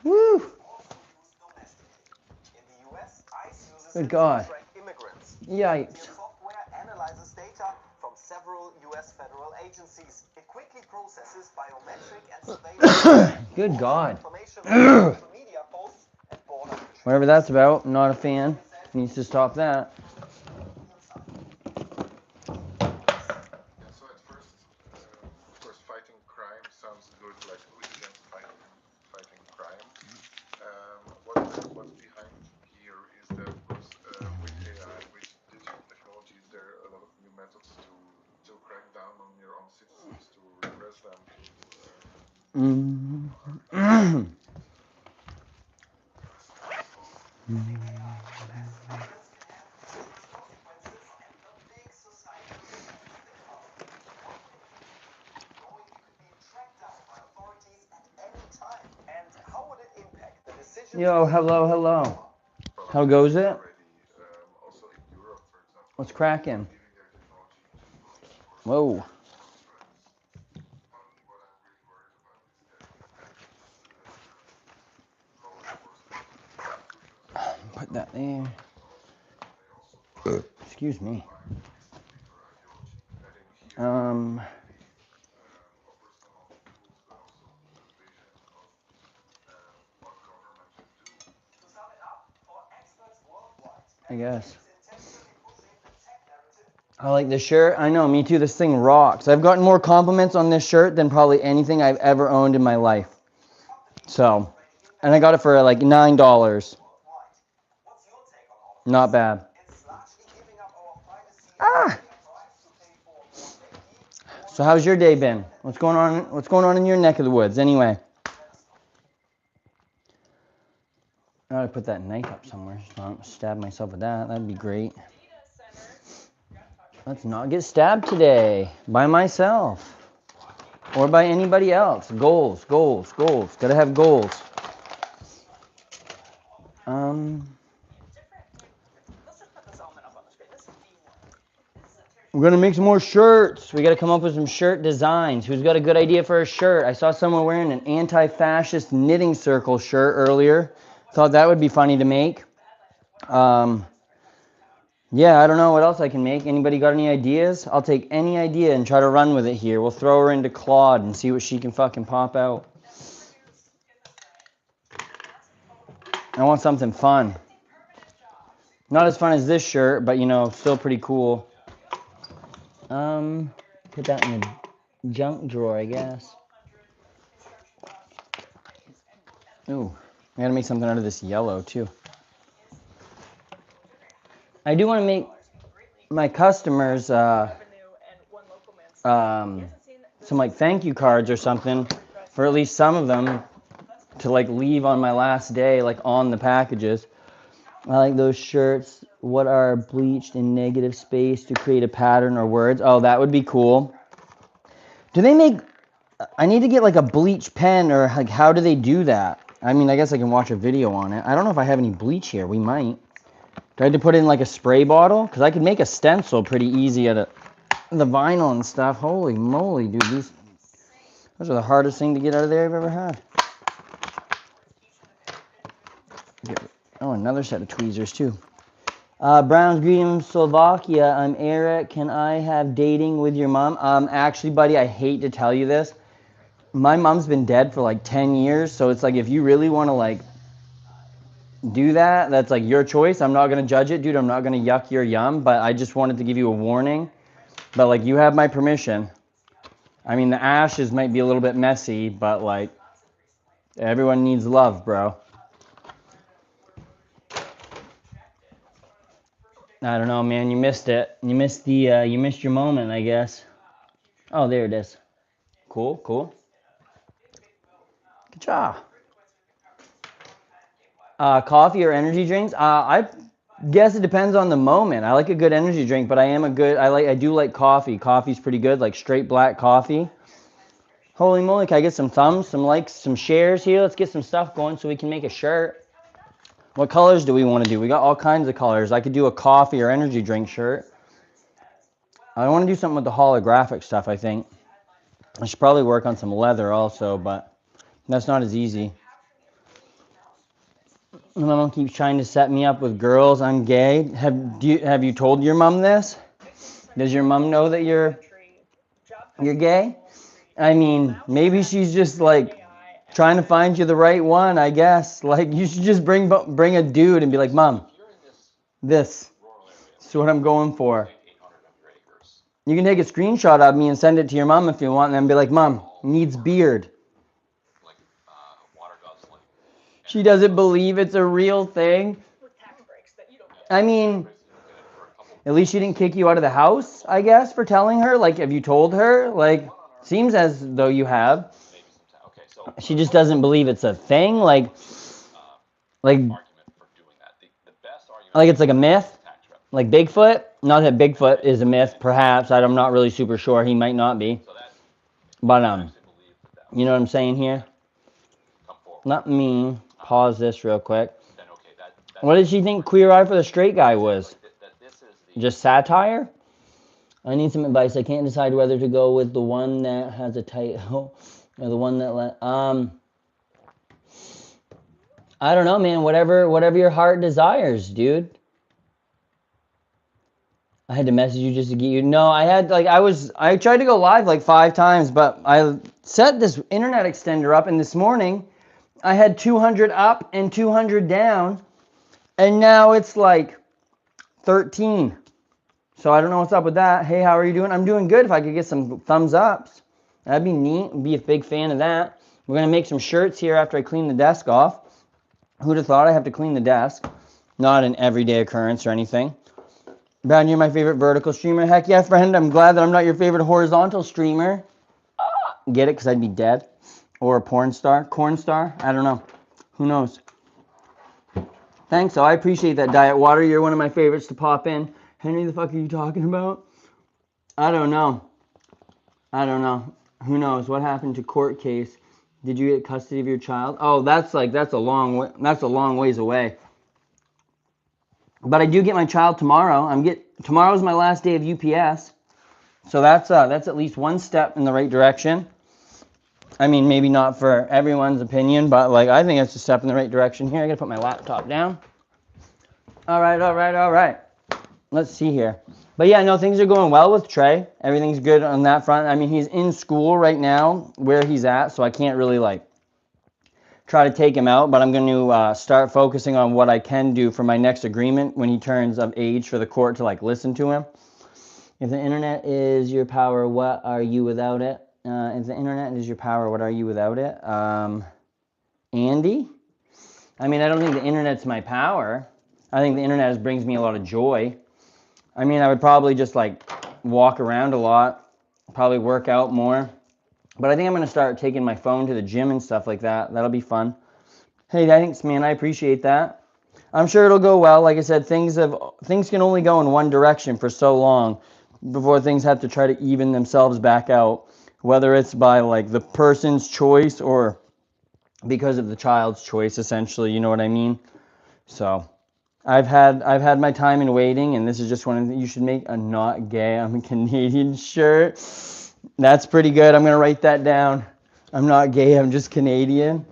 Woo! Good God. Yikes. Good God. Whatever that's about, I'm not a fan. Needs to stop that. So at first, of course, fighting crime sounds good, like who's against fighting crime. What's behind here is that, of course, with AI, with digital technologies, there are a lot of new methods to crack down on your own citizens, to repress them, to Yo, hello, hello. How probably we goes see it? already also in Europe, for example, What's cracking? giving their technology to, of course, Whoa. war crimes. What I'm really worried about is that law enforcement institutions and Put that government there. they also try Excuse to me. align with this particular ideology. Adding here not only offers not only tools but also a vision of what government should do. I guess. I like this shirt. I know, me too. This thing rocks. I've gotten more compliments on this shirt than probably anything I've ever owned in my life. So, and I got it for like $9. Not bad. Ah! So how's your day been? What's going on? What's going on in your neck of the woods anyway? I gotta put that knife up somewhere. So I don't stab myself with that. That'd be great. Let's not get stabbed today by myself or by anybody else. Goals, goals, goals. Gotta have goals. We're gonna make some more shirts. We gotta come up with some shirt designs. Who's got a good idea for a shirt? I saw someone wearing an anti-fascist knitting circle shirt earlier. Thought that would be funny to make. Yeah, I don't know what else I can make. Anybody got any ideas? I'll take any idea and try to run with it here. We'll throw her into Claude and see what she can fucking pop out. I want something fun. Not as fun as this shirt, but you know, still pretty cool. Put that in the junk drawer, I guess. Ooh, I gotta make something out of this yellow too. I do want to make my customers some like thank you cards or something for at least some of them to like leave on my last day, like on the packages. I like those shirts. What are bleached in negative space to create a pattern or words? Oh, that would be cool. Do they make, I need to get like a bleach pen, or like how do they do that? I mean, I guess I can watch a video on it. I don't know if I have any bleach here. We might. Do I have to put it in like a spray bottle? Because I could make a stencil pretty easy out of the vinyl and stuff. Holy moly, dude. Those are the hardest thing to get out of there I've ever had. Oh, another set of tweezers too. Brown's greetings, Slovakia. I'm Eric. Can I have dating with your mom? Actually, buddy, I hate to tell you this. My mom's been dead for like 10 years, so it's like if you really want to like do that, that's like your choice. I'm not going to judge it, dude. I'm not going to yuck your yum, but I just wanted to give you a warning. But like you have my permission. I mean, the ashes might be a little bit messy, but like everyone needs love, bro. I don't know, man. You missed it. You missed your moment, I guess. Oh, there it is. Cool, cool. Good job. Coffee or energy drinks? I guess it depends on the moment. I like a good energy drink, but I do like coffee. Coffee's pretty good, like straight black coffee. Holy moly, can I get some thumbs, some likes, some shares here? Let's get some stuff going so we can make a shirt. What colors do we want to do? We got all kinds of colors. I could do a coffee or energy drink shirt. I want to do something with the holographic stuff, I think. I should probably work on some leather also, but that's not as easy. My mom keeps trying to set me up with girls. I'm gay. Have you told your mom this? Does your mom know that you're gay? I mean, maybe she's just like trying to find you the right one, I guess. Like, you should just bring a dude and be like, Mom, this is what I'm going for. You can take a screenshot of me and send it to your mom if you want, and then be like, Mom, needs beard. She doesn't believe it's a real thing. I mean, at least she didn't kick you out of the house, I guess, for telling her. Like, have you told her? Like, seems as though you have. She just doesn't believe it's a thing. Like it's like a myth. Like Bigfoot. Not that Bigfoot is a myth, perhaps. I'm not really super sure. He might not be. But, you know what I'm saying here? Let me pause this real quick. What did she think Queer Eye for the Straight Guy was? Just satire? I need some advice. I can't decide whether to go with the one that has a title or the one that I don't know, man. Whatever your heart desires, dude. I had to message you just to get you. No, I tried to go live like 5 times, but I set this internet extender up, and this morning I had 200 up and 200 down, and now it's like 13. So I don't know what's up with that. Hey, how are you doing? I'm doing good. If I could get some thumbs ups, that'd be neat. I'd be a big fan of that. We're going to make some shirts here after I clean the desk off. Who'd have thought I have to clean the desk? Not an everyday occurrence or anything. Brad, you're my favorite vertical streamer. Heck yeah, friend. I'm glad that I'm not your favorite horizontal streamer. Get it? Because I'd be dead. Or a porn star. Corn star? I don't know. Who knows? Thanks, though. I appreciate that, Diet Water. You're one of my favorites to pop in. Henry, the fuck are you talking about? I don't know. Who knows? What happened to court case? Did you get custody of your child? Oh, that's a long ways away. But I do get my child tomorrow. Tomorrow's my last day of UPS. So that's at least one step in the right direction. I mean, maybe not for everyone's opinion, but like I think it's a step in the right direction here. I gotta put my laptop down. All right. Let's see here. But yeah, no, things are going well with Trey. Everything's good on that front. I mean, he's in school right now where he's at, so I can't really like try to take him out, but I'm going to start focusing on what I can do for my next agreement when he turns of age for the court to like listen to him. If the internet is your power, what are you without it? If the internet is your power, what are you without it? Andy? I mean, I don't think the internet's my power. I think the internet brings me a lot of joy. I mean, I would probably just like walk around a lot, probably work out more. But I think I'm going to start taking my phone to the gym and stuff like that. That'll be fun. Hey, thanks, man. I appreciate that. I'm sure it'll go well. Like I said, things can only go in one direction for so long before things have to try to even themselves back out, whether it's by like the person's choice or because of the child's choice, essentially. You know what I mean? So I've had my time in waiting, and this is just one of the, you should make a not gay, I'm a Canadian shirt. That's pretty good. I'm going to write that down. I'm not gay, I'm just Canadian.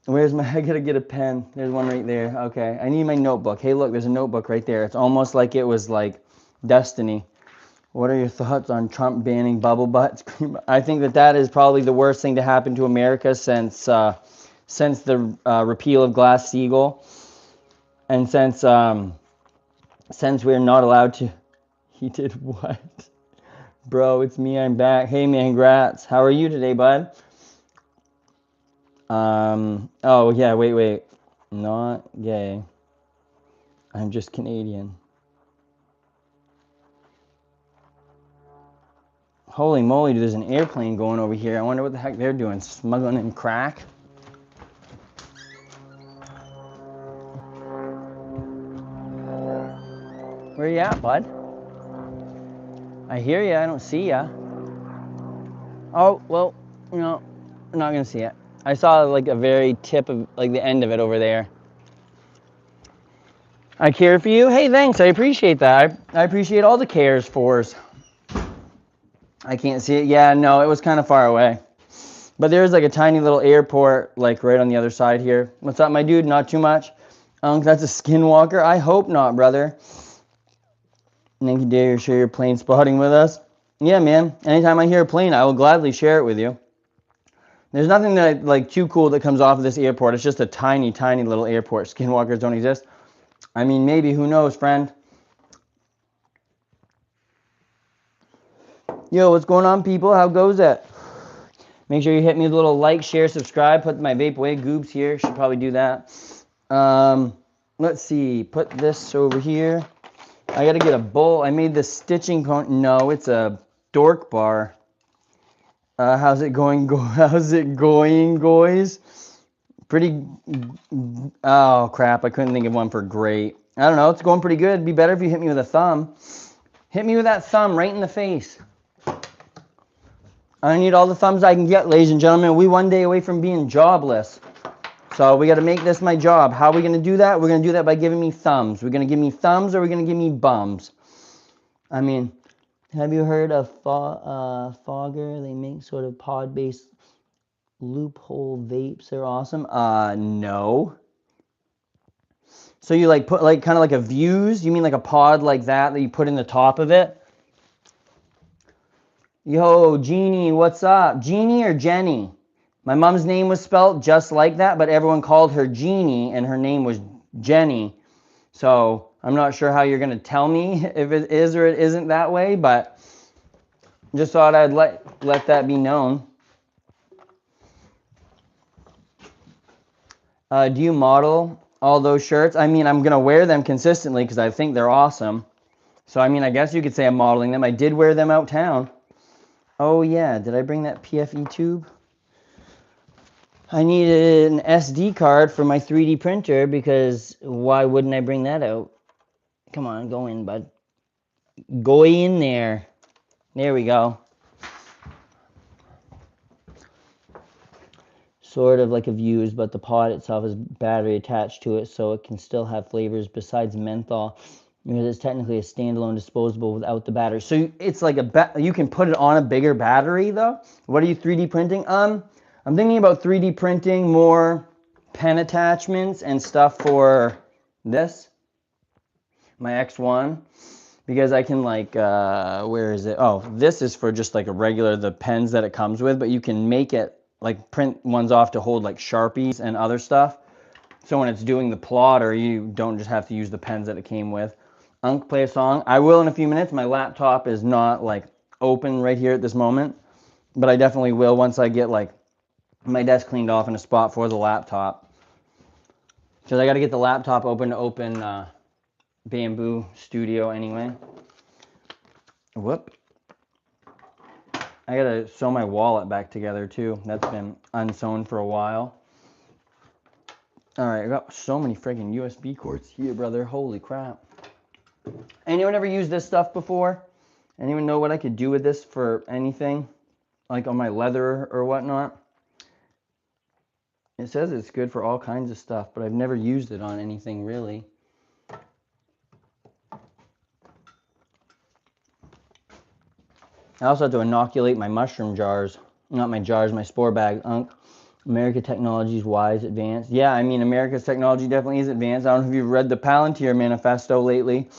Where's I gotta get a pen. There's one right there. Okay, I need my notebook. Hey, look, there's a notebook right there. It's almost like it was like destiny. What are your thoughts on Trump banning bubble butts? I think that is probably the worst thing to happen to America since the repeal of Glass-Steagall, and since we're not allowed to. He did what? Bro, it's me. I'm back. Hey, man, grats. How are you today, bud? Oh, yeah, wait. Not gay. I'm just Canadian. Holy moly, there's an airplane going over here. I wonder what the heck they're doing. Smuggling in crack? Where you at, bud? I hear ya. I don't see ya. Oh, well, no, I'm not going to see it. I saw like a very tip of like the end of it over there. I care for you. Hey, thanks. I appreciate that. I appreciate all the cares fors. I can't see it. Yeah, no, it was kind of far away. But there's like a tiny little airport like right on the other side here. What's up, my dude? Not too much. That's a skinwalker? I hope not, brother. Thank you, dare share your plane spotting with us. Yeah, man. Anytime I hear a plane, I will gladly share it with you. There's nothing that like too cool that comes off of this airport. It's just a tiny, tiny little airport. Skinwalkers don't exist. I mean, maybe, who knows, friend? Yo, what's going on, people? How goes it? Make sure you hit me with a little like, share, subscribe. Put my vape away. Goobs here. Should probably do that. Let's see. Put this over here. I gotta get a bowl. I made this stitching cone. No, it's a dork bar. How's it going? How's it going, boys? Pretty. Oh crap! I couldn't think of one for great. I don't know. It's going pretty good. It'd be better if you hit me with a thumb. Hit me with that thumb right in the face. I need all the thumbs I can get, ladies and gentlemen. We one day away from being jobless. So we got to make this my job. How are we going to do that? We're going to do that by giving me thumbs. We're going to give me thumbs or we're going to give me bums. I mean, have you heard of Fogger? They make sort of pod-based loophole vapes. They're awesome. No. So you like put like kind of like a Vuse? You mean like a pod like that you put in the top of it? Yo, Jeannie, what's up? Jeannie or Jenny? My mom's name was spelled just like that, but everyone called her Jeannie, and her name was Jenny. So I'm not sure how you're going to tell me if it is or it isn't that way, but just thought I'd let that be known. Do you model all those shirts? I mean, I'm going to wear them consistently because I think they're awesome. So, I mean, I guess you could say I'm modeling them. I did wear them out town. Oh, yeah. Did I bring that PFE tube? I needed an SD card for my 3D printer because why wouldn't I bring that out? Come on, go in, bud. Go in there. There we go. Sort of like a Vuse, but the pod itself is battery attached to it, so it can still have flavors besides menthol. Because it's technically a standalone disposable without the battery. So it's like you can put it on a bigger battery, though. What are you 3D printing? I'm thinking about 3D printing more pen attachments and stuff for this, my X1, because I can like, where is it? Oh, this is for just like the pens that it comes with, but you can make it like print ones off to hold like Sharpies and other stuff. So when it's doing the plotter, you don't just have to use the pens that it came with. Unc, play a song. I will in a few minutes. My laptop is not like open right here at this moment, but I definitely will once I get like my desk cleaned off in a spot for the laptop. Because I got to get the laptop open to open Bamboo Studio anyway. Whoop. I got to sew my wallet back together too. That's been unsewn for a while. Alright, I got so many freaking USB cords here, brother. Holy crap. Anyone ever used this stuff before? Anyone know what I could do with this for anything? Like on my leather or whatnot? It says it's good for all kinds of stuff, but I've never used it on anything really. I also have to inoculate my mushroom jars. Not my jars, my spore bag. America Technology's wise, advanced. Yeah, I mean, America's technology definitely is advanced. I don't know if you've read the Palantir Manifesto lately,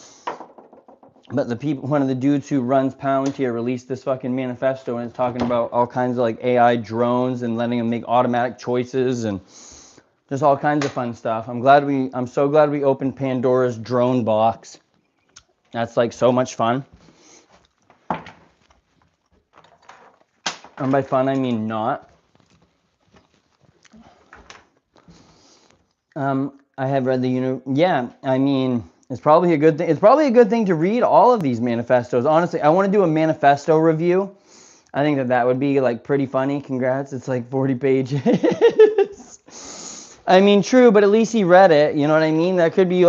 but one of the dudes who runs Palantir released this fucking manifesto, and it's talking about all kinds of like AI drones and letting them make automatic choices and just all kinds of fun stuff. I'm so glad we opened Pandora's drone box. That's like so much fun. And by fun, I mean not. I have read yeah, I mean, it's probably a good thing. It's probably a good thing to read all of these manifestos. Honestly, I want to do a manifesto review. I think that would be like pretty funny. Congrats, it's like 40 pages. I mean, true, but at least he read it. You know what I mean? It could be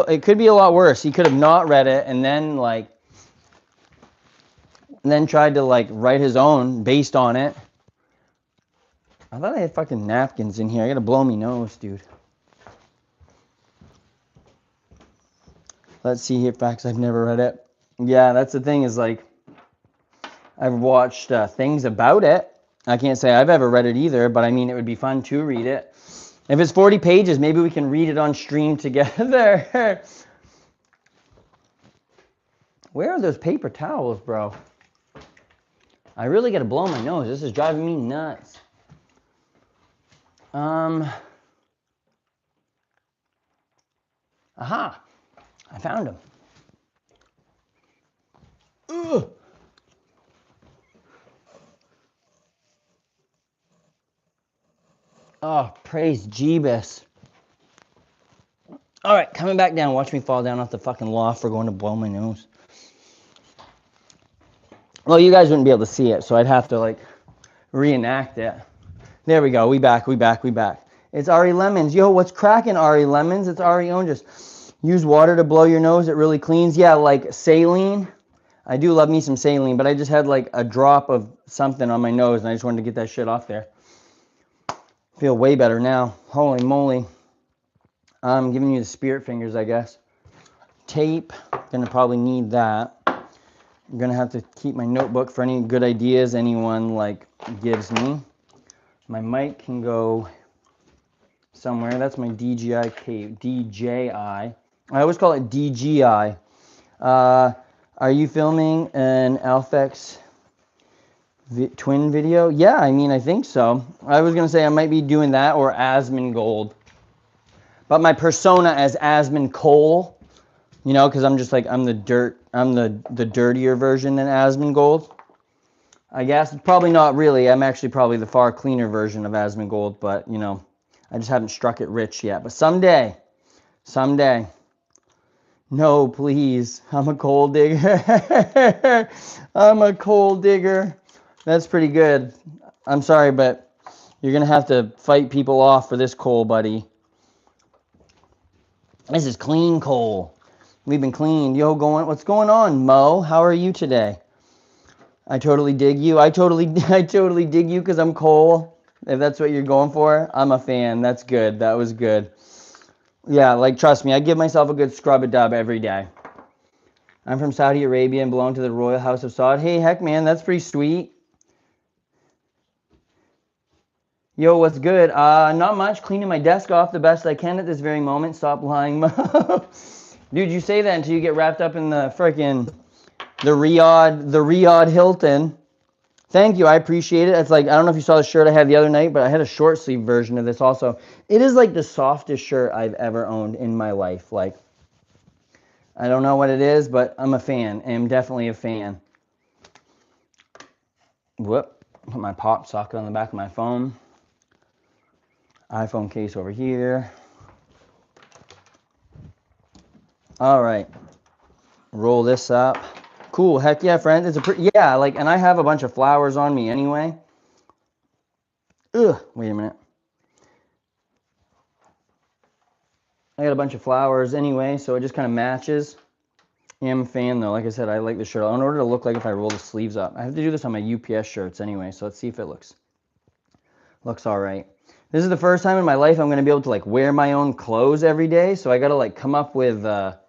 a lot worse. He could have not read it and then tried to like write his own based on it. I thought I had fucking napkins in here. I gotta blow me nose, dude. Let's see here, facts. I've never read it. Yeah, that's the thing is like, I've watched things about it. I can't say I've ever read it either, but I mean, it would be fun to read it. If it's 40 pages, maybe we can read it on stream together. Where are those paper towels, bro? I really got to blow my nose. This is driving me nuts. Aha! I found them. Ugh. Oh, praise Jeebus. All right, coming back down. Watch me fall down off the fucking loft for going to blow my nose. Well, you guys wouldn't be able to see it, so I'd have to, like, reenact it. There we go. We back. It's Ari Lemons. Yo, what's cracking, Ari Lemons? It's Ari Oranges. Use water to blow your nose. It really cleans. Yeah, like saline. I do love me some saline, but I just had, like, a drop of something on my nose, and I just wanted to get that shit off there. Feel way better now. Holy moly. I'm giving you the spirit fingers, I guess. Tape. Gonna probably need that. I'm gonna have to keep my notebook for any good ideas anyone like gives me. My mic can go somewhere. That's my DJI cable. DJI. I always call it DJI. Are you filming an Alphex twin video? Yeah, I mean, I think so. I was gonna say I might be doing that or Asmongold. But my persona as Asmongold, you know, because I'm just like, I'm the dirtier version than Asmongold. I guess, probably not really. I'm actually probably the far cleaner version of Asmongold, but, you know, I just haven't struck it rich yet. But someday. No, please. I'm a coal digger. I'm a coal digger. That's pretty good. I'm sorry, but you're going to have to fight people off for this coal, buddy. This is clean coal. We've been cleaned. Yo, what's going on, Mo? How are you today? I totally dig you. I totally dig you because I'm coal. If that's what you're going for, I'm a fan. That's good. That was good. Yeah, like, trust me, I give myself a good scrub-a-dub every day. I'm from Saudi Arabia and belong to the Royal House of Saud. Hey, heck, man, that's pretty sweet. Yo, what's good? Not much. Cleaning my desk off the best I can at this very moment. Stop lying, Mo. Dude, you say that until you get wrapped up in the frickin' the Riyadh Hilton. Thank you, I appreciate it. It's like, I don't know if you saw the shirt I had the other night, but I had a short sleeve version of this also. It is like the softest shirt I've ever owned in my life. Like, I don't know what it is, but I'm a fan. I'm definitely a fan. Whoop, put my pop socket on the back of my phone. iPhone case over here. All right, roll this up. Cool, heck yeah, friend. It's a pretty, yeah, like, and I have a bunch of flowers on me anyway. Ugh, wait a minute. I got a bunch of flowers anyway, so it just kind of matches. Yeah, I'm a fan though. Like I said, I like the shirt. In order to look like if I roll the sleeves up. I have to do this on my UPS shirts anyway, so let's see if it looks all right. This is the first time in my life I'm going to be able to like wear my own clothes every day, so I got to like come up with a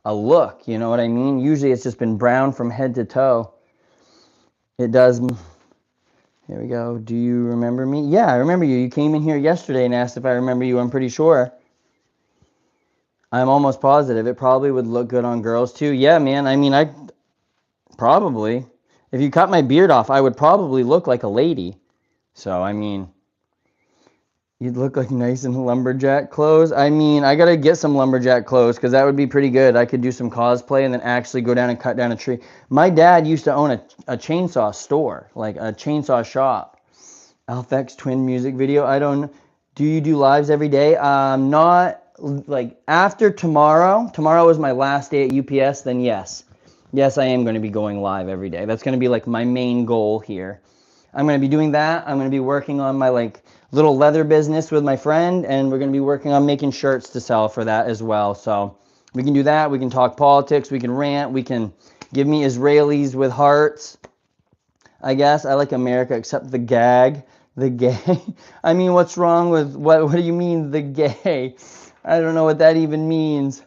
look, you know what I mean? Usually it's just been brown from head to toe. It does. Here we go. Do you remember me? Yeah, I remember you. You came in here yesterday and asked if I remember you. I'm pretty sure. I'm almost positive. It probably would look good on girls too. Yeah, man. I mean, I probably. If you cut my beard off, I would probably look like a lady. So, I mean, you'd look like nice in lumberjack clothes. I mean, I got to get some lumberjack clothes because that would be pretty good. I could do some cosplay and then actually go down and cut down a tree. My dad used to own a chainsaw store, like a chainsaw shop. Alphex twin music video. I don't. Do you do lives every day? Not like after tomorrow. Tomorrow is my last day at UPS. Then yes, I am going to be going live every day. That's going to be like my main goal here. I'm going to be doing that. I'm going to be working on my like little leather business with my friend, and we're going to be working on making shirts to sell for that as well. So we can do that. We can talk politics. We can rant. We can give me Israelis with hearts. I guess I like America except the gag. The gay. I mean, what's wrong with what do you mean the gay? I don't know what that even means.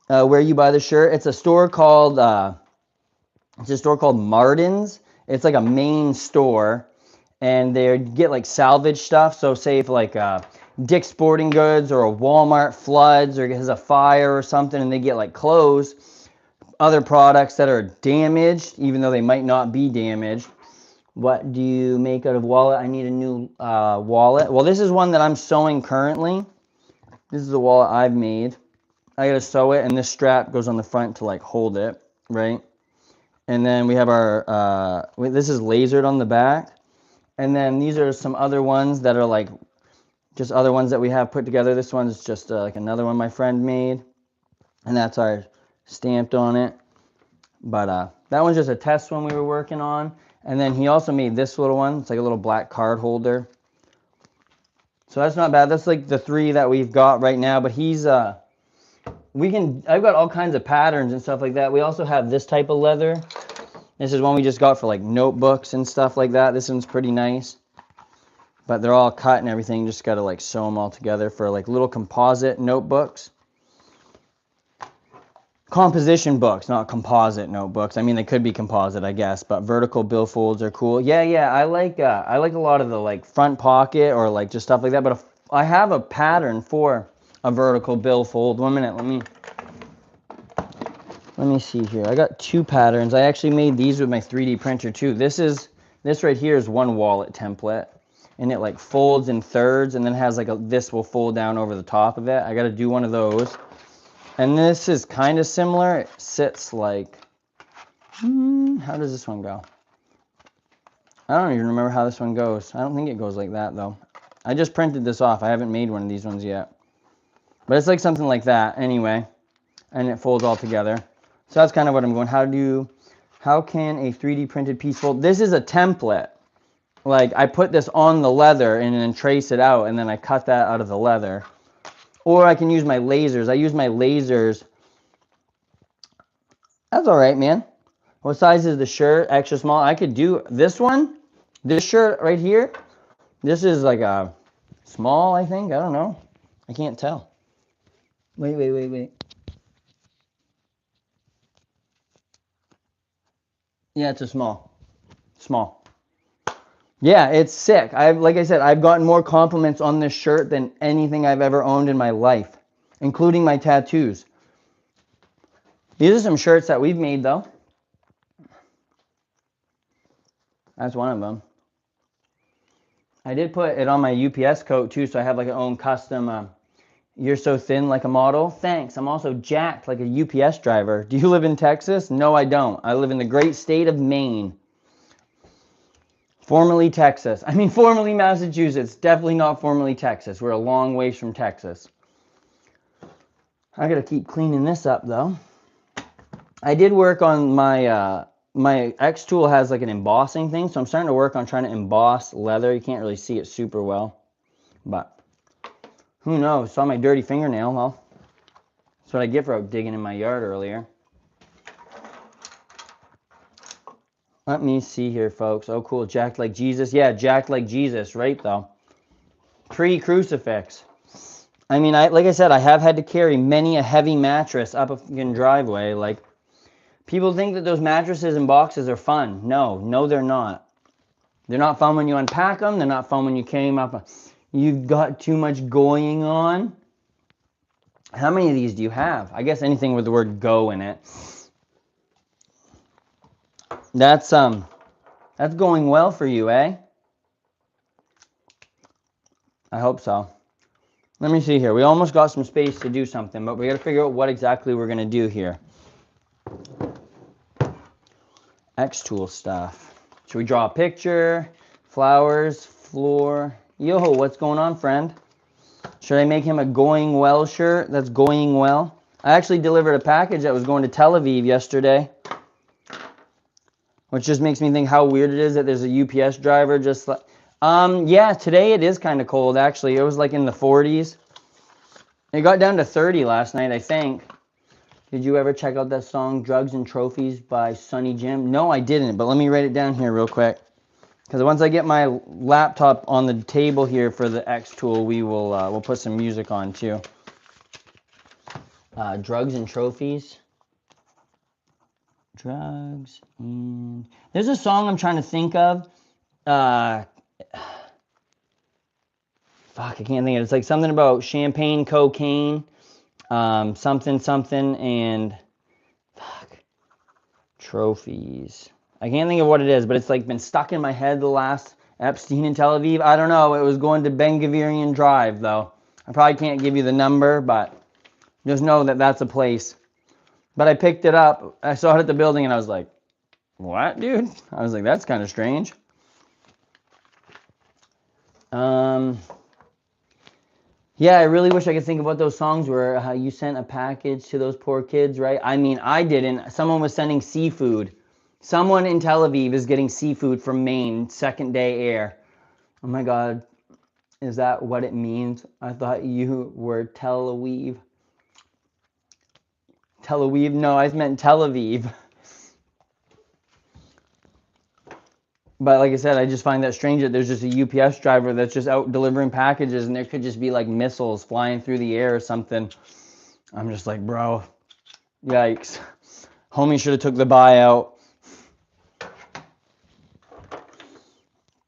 Where you buy the shirt? It's a store called It's a store called Martin's. It's like a main store, and they get like salvage stuff. So say if like Dick's Sporting Goods or a Walmart floods or has a fire or something, and they get like clothes, other products that are damaged, even though they might not be damaged. What do you make out of wallet? I need a new wallet. Well, this is one that I'm sewing currently. This is the wallet I've made. I gotta sew it, and this strap goes on the front to like hold it, right? And then we have our, this is lasered on the back. And then these are some other ones that are like, just other ones that we have put together. This one's just like another one my friend made. And that's our stamped on it. But that one's just a test one we were working on. And then he also made this little one. It's like a little black card holder. So that's not bad. That's like the 3 that we've got right now. But he's, I've got all kinds of patterns and stuff like that. We also have this type of leather. This is one we just got for like notebooks and stuff like that. This one's pretty nice. But they're all cut and everything. Just got to like sew them all together for like little composite notebooks. Composition books, not composite notebooks. I mean, they could be composite, I guess, but vertical billfolds are cool. Yeah, I like a lot of the like front pocket or like just stuff like that. But if I have a pattern for a vertical billfold. 1 minute, let me see here. I got 2 patterns. I actually made these with my 3D printer too. This right here is one wallet template, and it like folds in thirds, and then has like this will fold down over the top of it. I got to do one of those. And this is kind of similar. It sits like, how does this one go? I don't even remember how this one goes. I don't think it goes like that though. I just printed this off. I haven't made one of these ones yet. But it's like something like that anyway. And it folds all together. So that's kind of what I'm going. How can a 3D printed piece fold? This is a template. Like I put this on the leather and then trace it out, and then I cut that out of the leather. Or I can use my lasers. I use my lasers. That's all right, man. What size is the shirt? Extra small. I could do this one. This shirt right here. This is like a small, I think. I don't know. I can't tell. Wait. Yeah, it's a small. Small. Yeah, it's sick. Like I said, I've gotten more compliments on this shirt than anything I've ever owned in my life, including my tattoos. These are some shirts that we've made, though. That's one of them. I did put it on my UPS coat, too, so I have like an own custom, you're so thin like a model. Thanks. I'm also jacked like a UPS driver. Do you live in Texas? No, I don't. I live in the great state of Maine. Formerly Texas. I mean, formerly Massachusetts. Definitely not formerly Texas. We're a long ways from Texas. I gotta keep cleaning this up, though. I did work on my, my X tool has like an embossing thing, so I'm starting to work on trying to emboss leather. You can't really see it super well, but who knows? Saw my dirty fingernail. Well, that's what I get for out digging in my yard earlier. Let me see here, folks. Oh, cool. Jacked like Jesus. Yeah, jacked like Jesus, right, though. Pre-crucifix. I mean, like I said, I have had to carry many a heavy mattress up a fucking driveway. Like, people think that those mattresses and boxes are fun. No, they're not. They're not fun when you unpack them. They're not fun when you carry them up. You've got too much going on. How many of these do you have? I guess anything with the word go in it. That's going well for you, eh? I hope so. Let me see here. We almost got some space to do something, but we got to figure out what exactly we're going to do here. X-tool stuff. Should we draw a picture? Flowers, floor. Yo, what's going on, friend? Should I make him a going well shirt? That's going well. I actually delivered a package that was going to Tel Aviv yesterday, which just makes me think how weird it is that there's a UPS driver just like, yeah, today it is kind of cold, actually. It was like in the 40s. It got down to 30 last night, I think. Did you ever check out that song, Drugs and Trophies by Sonny Jim? No, I didn't, but let me write it down here real quick. Because once I get my laptop on the table here for the X tool, we'll put some music on too. Drugs and Trophies. Drugs and there's a song I'm trying to think of. Fuck, I can't think of it. It's like something about champagne, cocaine, something, something, and fuck, trophies. I can't think of what it is, but it's like been stuck in my head the last Epstein in Tel Aviv. I don't know. It was going to Ben Gurion Drive, though. I probably can't give you the number, but just know that that's a place. But I picked it up. I saw it at the building, and I was like, what, dude? I was like, that's kind of strange. Yeah, I really wish I could think about those songs where you sent a package to those poor kids, right? I mean, I didn't. Someone was sending seafood. Someone in Tel Aviv is getting seafood from Maine, second day air. Oh my God, is that what it means? I thought you were Tel Aviv. Tel Aviv? No, I meant Tel Aviv. But like I said, I just find that strange that there's just a UPS driver that's just out delivering packages and there could just be like missiles flying through the air or something. I'm just like, bro, yikes. Homie should have took the buyout.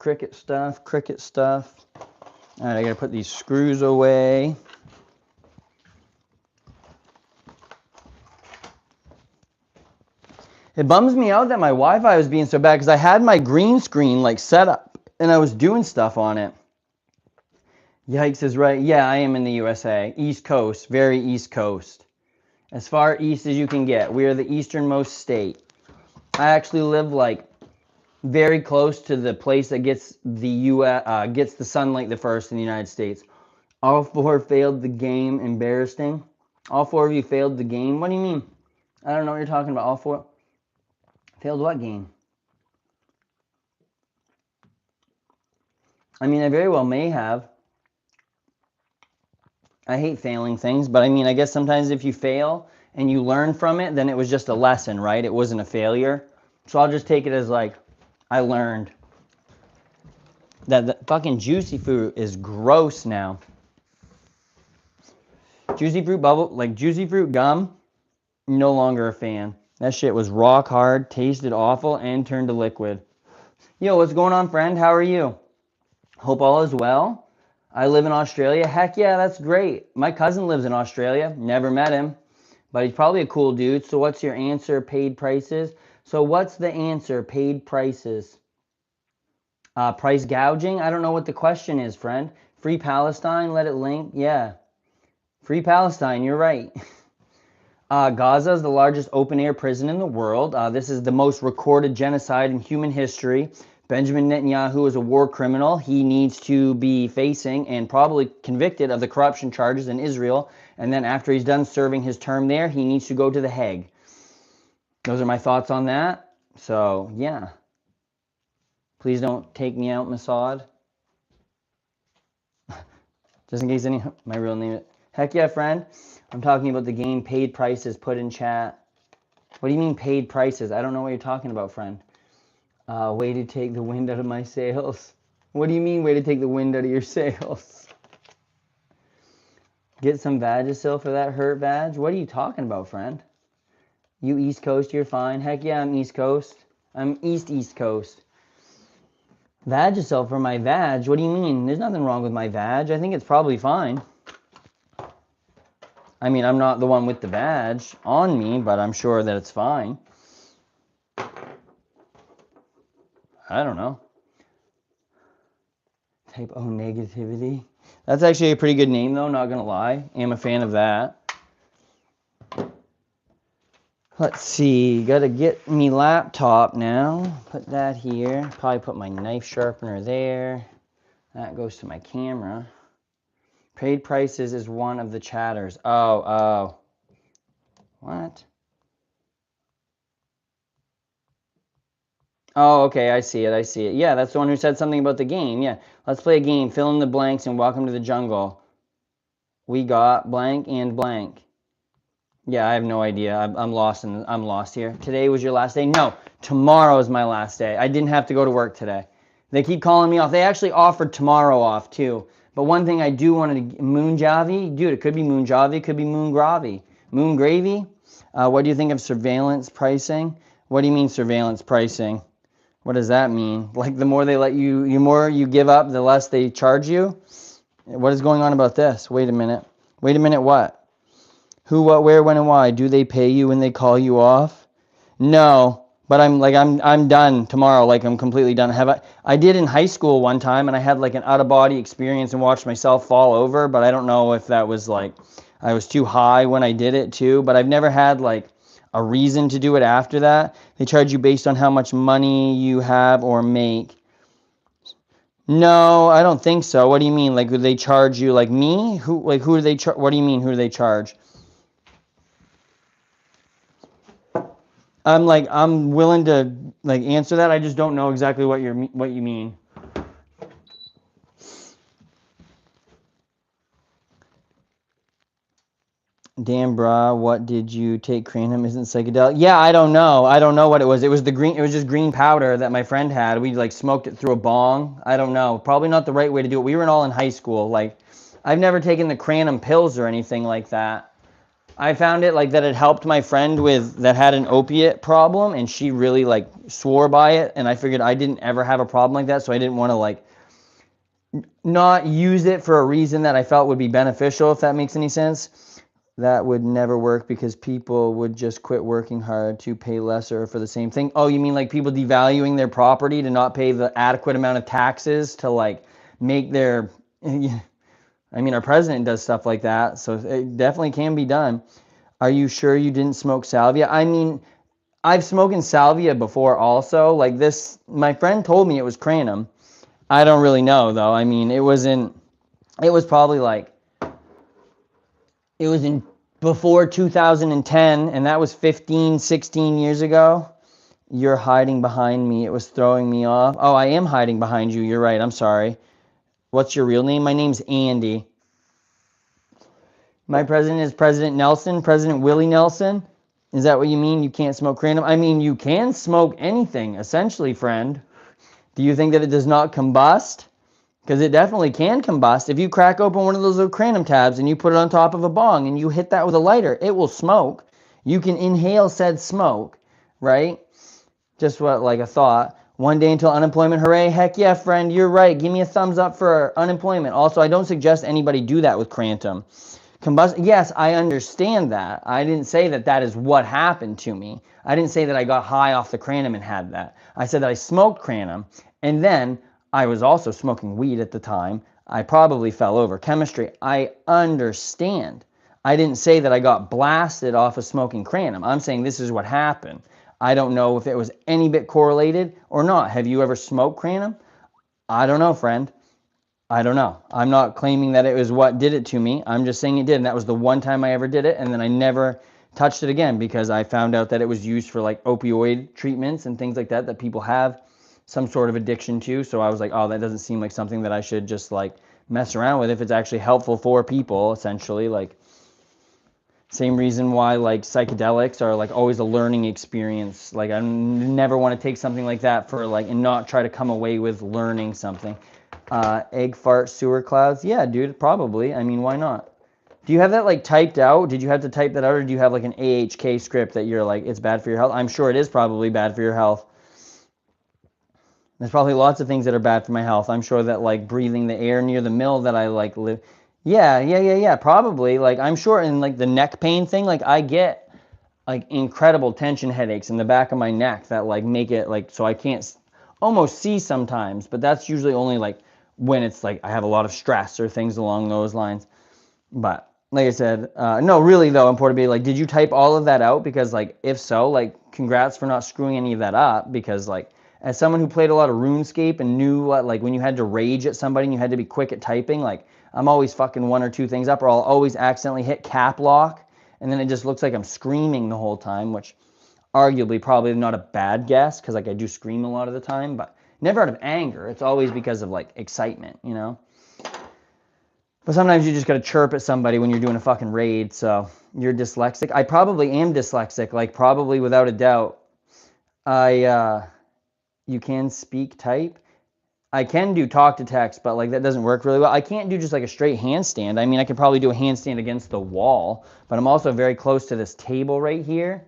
Cricket stuff, cricket stuff. All right, I gotta put these screws away. It bums me out that my Wi-Fi was being so bad because I had my green screen like set up and I was doing stuff on it. Yikes is right. Yeah, I am in the USA. East Coast, very East Coast. As far east as you can get. We are the easternmost state. I actually live like very close to the place that gets gets the sunlight the first in the United States. All four failed the game. Embarrassing. All four of you failed the game. What do you mean? I don't know what you're talking about. All four failed what game? I mean, I very well may have. I hate failing things, but I mean, I guess sometimes if you fail and you learn from it, then it was just a lesson, right? It wasn't a failure. So I'll just take it as like, I learned. That the fucking juicy fruit is gross now. Juicy fruit bubble, like juicy fruit gum, no longer a fan. That shit was rock hard, tasted awful, and turned to liquid. Yo, what's going on, friend? How are you? Hope all is well. I live in Australia. Heck yeah, that's great. My cousin lives in Australia. Never met him, but he's probably a cool dude. So what's your answer? Paid prices. So what's the answer? Paid prices. Price gouging? I don't know what the question is, friend. Free Palestine? Let it link? Yeah. Free Palestine, you're right. Gaza is the largest open-air prison in the world. This is the most recorded genocide in human history. Benjamin Netanyahu is a war criminal. He needs to be facing and probably convicted of the corruption charges in Israel. And then after he's done serving his term there, he needs to go to The Hague. Those are my thoughts on that. So, yeah. Please don't take me out, Mossad. Just in case my real name. Heck yeah, friend. I'm talking about the game paid prices. Put in chat. What do you mean paid prices? I don't know what you're talking about, friend. Way to take the wind out of my sails. What do you mean way to take the wind out of your sails? Get some Vagisil for that hurt vag? What are you talking about, friend? You East Coast, you're fine. Heck yeah, I'm East Coast. I'm East Coast. Vagisil for my vag? What do you mean? There's nothing wrong with my vag. I think it's probably fine. I mean, I'm not the one with the vag on me, but I'm sure that it's fine. I don't know. Type O negativity. That's actually a pretty good name, though, not gonna lie. I am a fan of that. Let's see, gotta get me laptop now. Put that here. Probably put my knife sharpener there. That goes to my camera. Paid prices is one of the chatters. Oh. What? Oh, okay, I see it. Yeah, that's the one who said something about the game. Yeah, let's play a game. Fill in the blanks and welcome to the jungle. We got blank and blank. Yeah, I have no idea. I'm lost here. Today was your last day? No, tomorrow is my last day. I didn't have to go to work today. They keep calling me off. They actually offered tomorrow off too. But one thing I do want to Moon Javi, dude, it could be Moon Javi, it could be Moon Gravy. Moon Gravy? What do you think of surveillance pricing? What do you mean surveillance pricing? What does that mean? Like the more they let you, the more you give up, the less they charge you? What is going on about this? Wait a minute. Wait a minute, what? Who, what, where, when, and why? Do they pay you when they call you off? No, but I'm done tomorrow. Like I'm completely done. I did in high school one time, and I had like an out of body experience and watched myself fall over. But I don't know if that was like I was too high when I did it too. But I've never had like a reason to do it after that. They charge you based on how much money you have or make. No, I don't think so. What do you mean? Like, would they charge you like me? Who do they charge? What do you mean? Who do they charge? I'm willing to like answer that. I just don't know exactly what you mean. Damn, brah, what did you take? Cranium isn't psychedelic. Yeah, I don't know. I don't know what it was. It was the green. It was just green powder that my friend had. We like smoked it through a bong. I don't know. Probably not the right way to do it. We were all in high school. Like, I've never taken the Cranum pills or anything like that. I found it like that it helped my friend with that had an opiate problem, and she really like swore by it. And I figured I didn't ever have a problem like that, so I didn't want to like not use it for a reason that I felt would be beneficial, if that makes any sense. That would never work because people would just quit working hard to pay lesser for the same thing. Oh, you mean like people devaluing their property to not pay the adequate amount of taxes to like make their I mean, our president does stuff like that, so it definitely can be done. Are you sure you didn't smoke salvia? I mean, I've smoked salvia before also. Like this, my friend told me it was Cranum. I don't really know though. I mean, it was probably like, it was in before 2010, and that was 15, 16 years ago. You're hiding behind me. It was throwing me off. Oh, I am hiding behind you. You're right. I'm sorry. What's your real name? My name's Andy. My president is President Nelson, President Willie Nelson. Is that what you mean? You can't smoke Cranum? I mean, you can smoke anything, essentially, friend. Do you think that it does not combust? Because it definitely can combust. If you crack open one of those little Cranum tabs and you put it on top of a bong and you hit that with a lighter, it will smoke. You can inhale said smoke, right? Just what, like a thought. One day until unemployment, hooray. Heck yeah, friend, you're right. Give me a thumbs up for unemployment. Also, I don't suggest anybody do that with Crantum. Yes, I understand that. I didn't say that that is what happened to me. I didn't say that I got high off the Cranum and had that. I said that I smoked Cranum, and then I was also smoking weed at the time. I probably fell over. Chemistry, I understand. I didn't say that I got blasted off of smoking Cranum. I'm saying this is what happened. I don't know if it was any bit correlated or not. Have you ever smoked Cranum? I don't know, friend. I don't know. I'm not claiming that it was what did it to me. I'm just saying it did. And that was the one time I ever did it. And then I never touched it again because I found out that it was used for like opioid treatments and things like that that people have some sort of addiction to. So I was like, oh, that doesn't seem like something that I should just like mess around with if it's actually helpful for people, essentially. Like, same reason why like psychedelics are like always a learning experience. Like I never want to take something like that for like and not try to come away with learning something. Egg fart sewer clouds. Yeah, dude, probably. I mean, why not? Do you have that like typed out? Did you have to type that out, or do you have like an AHK script that you're like, it's bad for your health? I'm sure it is probably bad for your health. There's probably lots of things that are bad for my health. I'm sure that like breathing the air near the mill that I like live. Yeah. Probably. Like I'm sure in like the neck pain thing, like I get like incredible tension headaches in the back of my neck that like make it like so I can't almost see sometimes, but that's usually only like when it's like I have a lot of stress or things along those lines. But like I said, no, really though, important to be like, did you type all of that out? Because like, if so, like, congrats for not screwing any of that up. Because like, as someone who played a lot of RuneScape and knew what, like, when you had to rage at somebody and you had to be quick at typing, like, I'm always fucking one or two things up, or I'll always accidentally hit cap lock, and then it just looks like I'm screaming the whole time, which arguably probably not a bad guess, because like I do scream a lot of the time, but never out of anger. It's always because of like excitement, you know? But sometimes you just gotta chirp at somebody when you're doing a fucking raid, so you're dyslexic. I probably am dyslexic, like probably without a doubt. You can speak type. I can do talk to text, but like that doesn't work really well. I can't do just like a straight handstand. I mean, I could probably do a handstand against the wall, but I'm also very close to this table right here.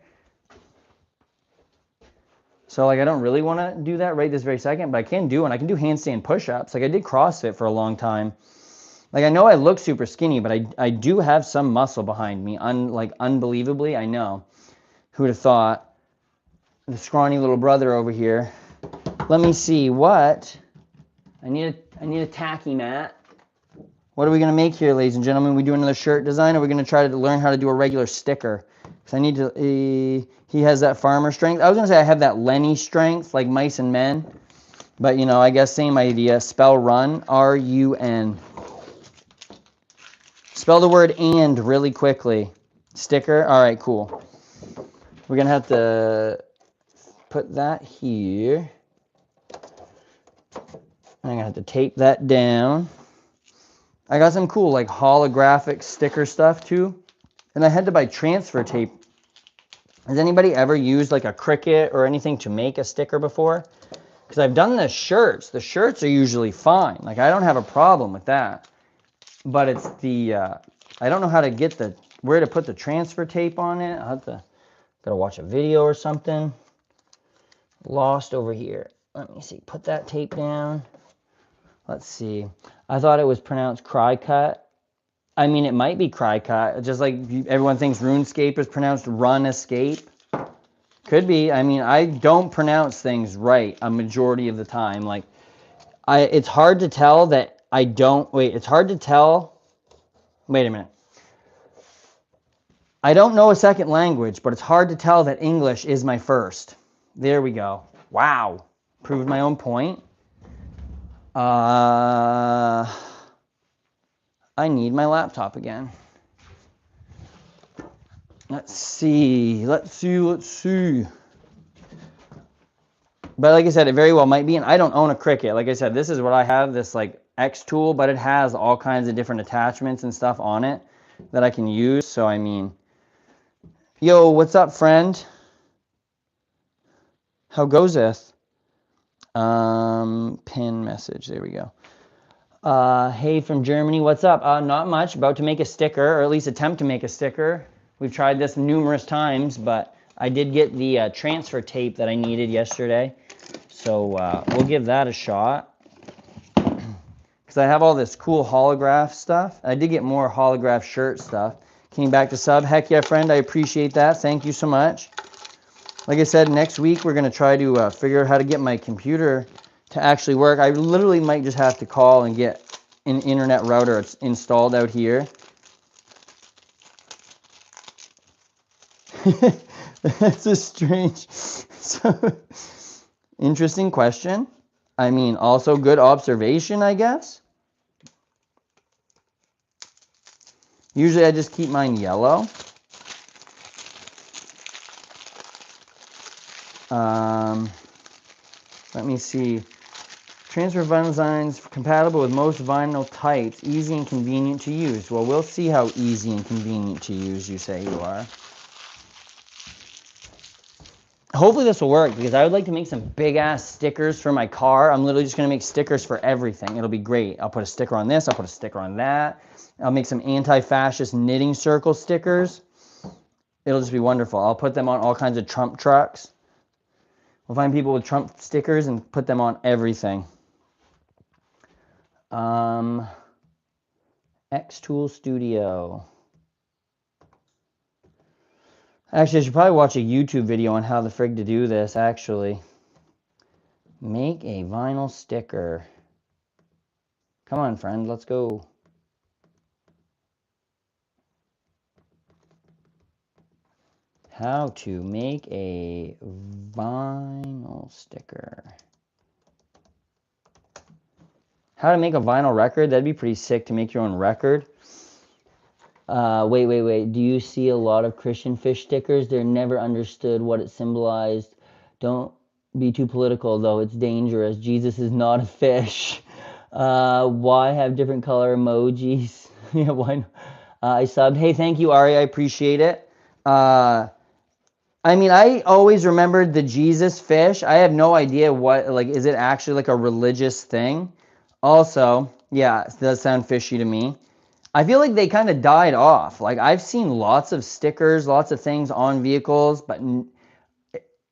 So like I don't really want to do that right this very second, but I can do, and I can do handstand push-ups. Like I did CrossFit for a long time. Like I know I look super skinny, but I do have some muscle behind me. Like unbelievably, I know. Who would have thought? The scrawny little brother over here. Let me see what. I need a tacky mat. What are we gonna make here, ladies and gentlemen? We do another shirt design, or we're gonna try to learn how to do a regular sticker? Because I need to. He has that farmer strength. I was gonna say I have that Lenny strength, like mice and men. But you know, I guess same idea. Spell run, R-U-N. Spell the word and really quickly. Sticker. All right, cool. We're gonna have to put that here. I'm gonna have to tape that down. I got some cool like holographic sticker stuff too. And I had to buy transfer tape. Has anybody ever used like a Cricut or anything to make a sticker before? Because I've done the shirts. The shirts are usually fine. Like I don't have a problem with that. But it's the, I don't know how to get where to put the transfer tape on it. I'll have to, gotta watch a video or something. Lost over here. Let me see, put that tape down. Let's see. I thought it was pronounced cry cut. I mean, it might be cry cut. Just like everyone thinks RuneScape is pronounced run escape. Could be. I mean, I don't pronounce things right a majority of the time. Like, it's hard to tell that I don't. Wait, it's hard to tell. Wait a minute. I don't know a second language, but it's hard to tell that English is my first. There we go. Wow. Proved my own point. I need my laptop again. Let's see. But like I said, it very well might be, and I don't own a Cricut. Like I said, this is what I have, this like X tool, but it has all kinds of different attachments and stuff on it that I can use. So, I mean, yo, what's up, friend? How goeseth? Pin message. There we go. Hey from Germany, what's up? Not much. About to make a sticker, or at least attempt to make a sticker. We've tried this numerous times, but I did get the transfer tape that I needed yesterday. So we'll give that a shot. Because I have all this cool holograph stuff. I did get more holograph shirt stuff. Came back to sub. Heck yeah, friend. I appreciate that. Thank you so much. Like I said, next week we're going to try to figure out how to get my computer to actually work. I literally might just have to call and get an internet router installed out here. That's a strange, interesting question. I mean, also good observation, I guess. Usually I just keep mine yellow. Let me see. Transfer vinyl designs compatible with most vinyl types. Easy and convenient to use. Well, we'll see how easy and convenient to use you say you are. Hopefully this will work, because I would like to make some big ass stickers for my car. I'm literally just going to make stickers for everything. It'll be great. I'll put a sticker on this. I'll put a sticker on that. I'll make some anti-fascist knitting circle stickers. It'll just be wonderful. I'll put them on all kinds of Trump trucks. We'll find people with Trump stickers and put them on everything. X-Tool Studio. Actually, I should probably watch a YouTube video on how the frig to do this, actually. Make a vinyl sticker. Come on, friend, let's go. How to make a vinyl sticker. How to make a vinyl record? That'd be pretty sick to make your own record. Wait. Do you see a lot of Christian fish stickers? They're never understood what it symbolized. Don't be too political, though. It's dangerous. Jesus is not a fish. Why have different color emojis? Yeah, why not? I subbed. Hey, thank you, Ari. I appreciate it. I mean, I always remembered the Jesus fish. I have no idea what, like, is it actually like a religious thing? Also, yeah, it does sound fishy to me. I feel like they kind of died off. Like, I've seen lots of stickers, lots of things on vehicles, but, you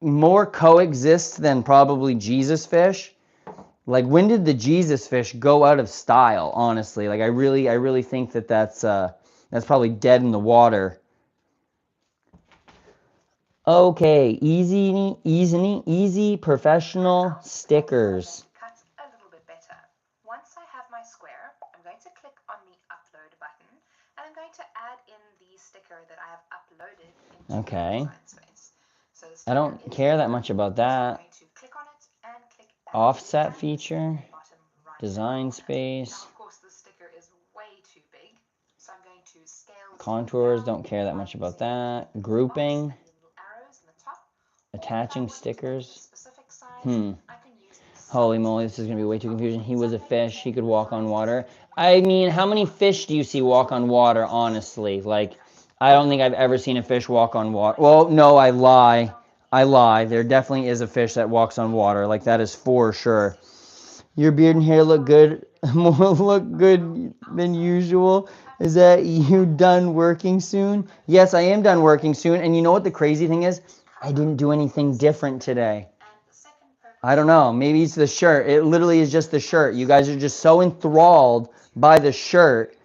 more coexist than probably Jesus fish. Like, when did the Jesus fish go out of style, honestly? Like, I really think that that's probably dead in the water. Okay, easy professional stickers. Cut a little bit better. Once I have my square, I'm going to click on the upload button and I'm going to add in the sticker that I have uploaded into Okay. the design space. So the I sticker don't is care that there. much about So I'm that. going to click on it and click add Offset and feature, in the bottom right design corner. space, Now, of course, the sticker is way too big, so I'm going to scale the contours, sticker down don't care that much by about using that. the box Grouping, and the little arrows in the top. Or if I attaching want it to be a stickers. specific size, I can use the Holy size moly, this is going to be way too button. confusing. He was So a I'm going to fish. He take could the walk on size water. that you I want. mean, how many fish do you see walk on water, honestly? Like, I don't think I've ever seen a fish walk on water. Well, no, I lie. I lie. There definitely is a fish that walks on water. Like, that is for sure. Your beard and hair look good. Look good than usual. Is that you done working soon? Yes, I am done working soon. And you know what the crazy thing is? I didn't do anything different today. I don't know. Maybe it's the shirt. It literally is just the shirt. You guys are just so enthralled by the shirt.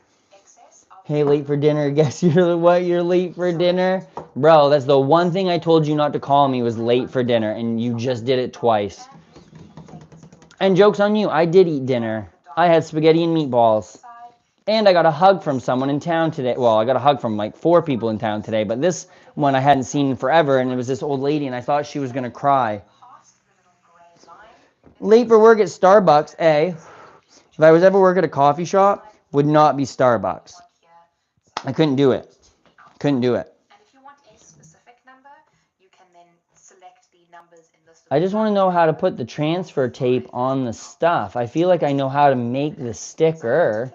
Hey, late for dinner. Guess you're what? You're late for dinner? Bro, that's the one thing I told you not to call me was late for dinner, and you just did it twice. And joke's on you. I did eat dinner. I had spaghetti and meatballs. And I got a hug from someone in town today. Well, I got a hug from like 4 people in town today, but this one I hadn't seen in forever, and it was this old lady, and I thought she was going to cry. Late for work at Starbucks, A. If I was ever work at a coffee shop, would not be Starbucks. I couldn't do it. Couldn't do it. And if you want a specific number, you can then select the numbers in this. I just want to know how to put the transfer tape on the stuff. I feel like I know how to make the sticker.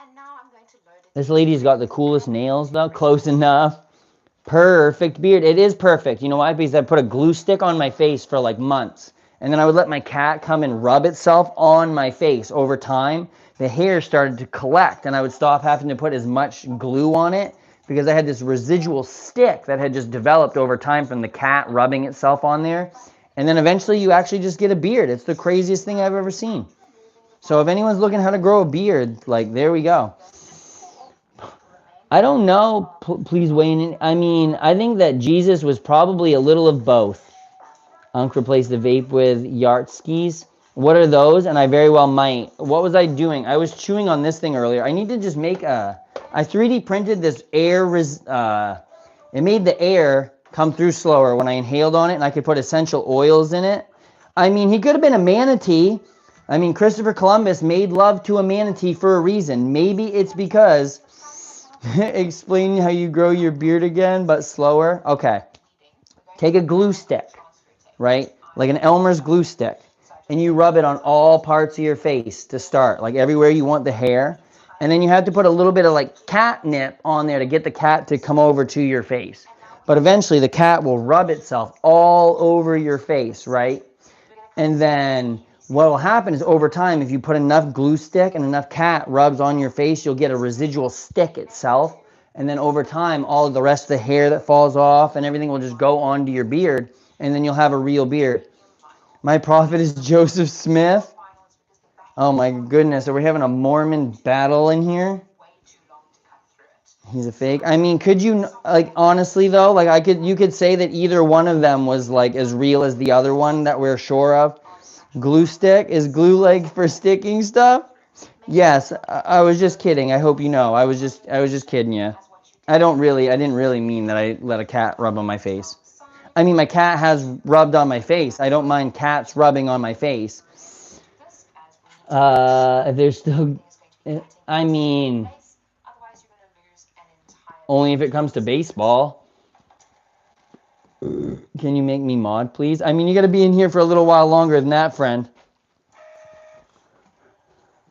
And now I'm going to load it. This lady's got the coolest nails, though. Close enough. Perfect beard. It is perfect. You know why? Because I put a glue stick on my face for like months. And then I would let my cat come and rub itself on my face. Over time, the hair started to collect, and I would stop having to put as much glue on it because I had this residual stick that had just developed over time from the cat rubbing itself on there. And then eventually you actually just get a beard. It's the craziest thing I've ever seen. So if anyone's looking how to grow a beard, like, there we go. I don't know. Please weigh in. I mean, I think that Jesus was probably a little of both. Unc replaced the vape with Yartskis. What are those? And I very well might. What was I doing? I was chewing on this thing earlier. I need to just make a... I 3D printed this air... it made the air come through slower when I inhaled on it, and I could put essential oils in it. I mean, he could have been a manatee. I mean, Christopher Columbus made love to a manatee for a reason. Maybe it's because... Explain how you grow your beard again, but slower. Okay. Take a glue stick, right? Like an Elmer's glue stick. And you rub it on all parts of your face to start, like everywhere you want the hair. And then you have to put a little bit of like catnip on there to get the cat to come over to your face. But eventually the cat will rub itself all over your face, right? And then what will happen is over time, if you put enough glue stick and enough cat rubs on your face, you'll get a residual stick itself. And then over time, all of the rest of the hair that falls off and everything will just go onto your beard. And then you'll have a real beard. My prophet is Joseph Smith. Oh my goodness, are we having a Mormon battle in here? He's a fake. I mean, could you, like, honestly though, like you could say that either one of them was like as real as the other one that we're sure of. Glue stick? Is glue like for sticking stuff? Yes, I was just kidding. I hope you know. I was just kidding you. I didn't really mean that I let a cat rub on my face. I mean, my cat has rubbed on my face. I don't mind cats rubbing on my face. If there's still, I mean, only if it comes to baseball. Can you make me mod, please? I mean, you got to be in here for a little while longer than that, friend.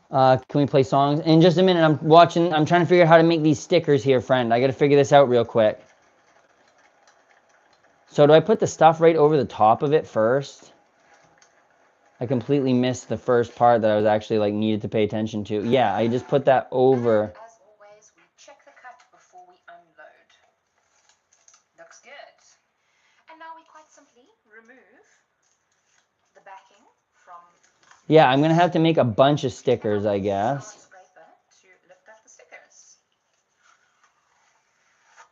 Can we play songs? In just a minute, I'm trying to figure out how to make these stickers here, friend. I got to figure this out real quick. So do I put the stuff right over the top of it first? I completely missed the first part that I was actually like needed to pay attention to. Yeah, I just put that over. simply remove the backing from... Yeah, I'm going to have to make a bunch of stickers, I guess. ...scraper to lift up the stickers.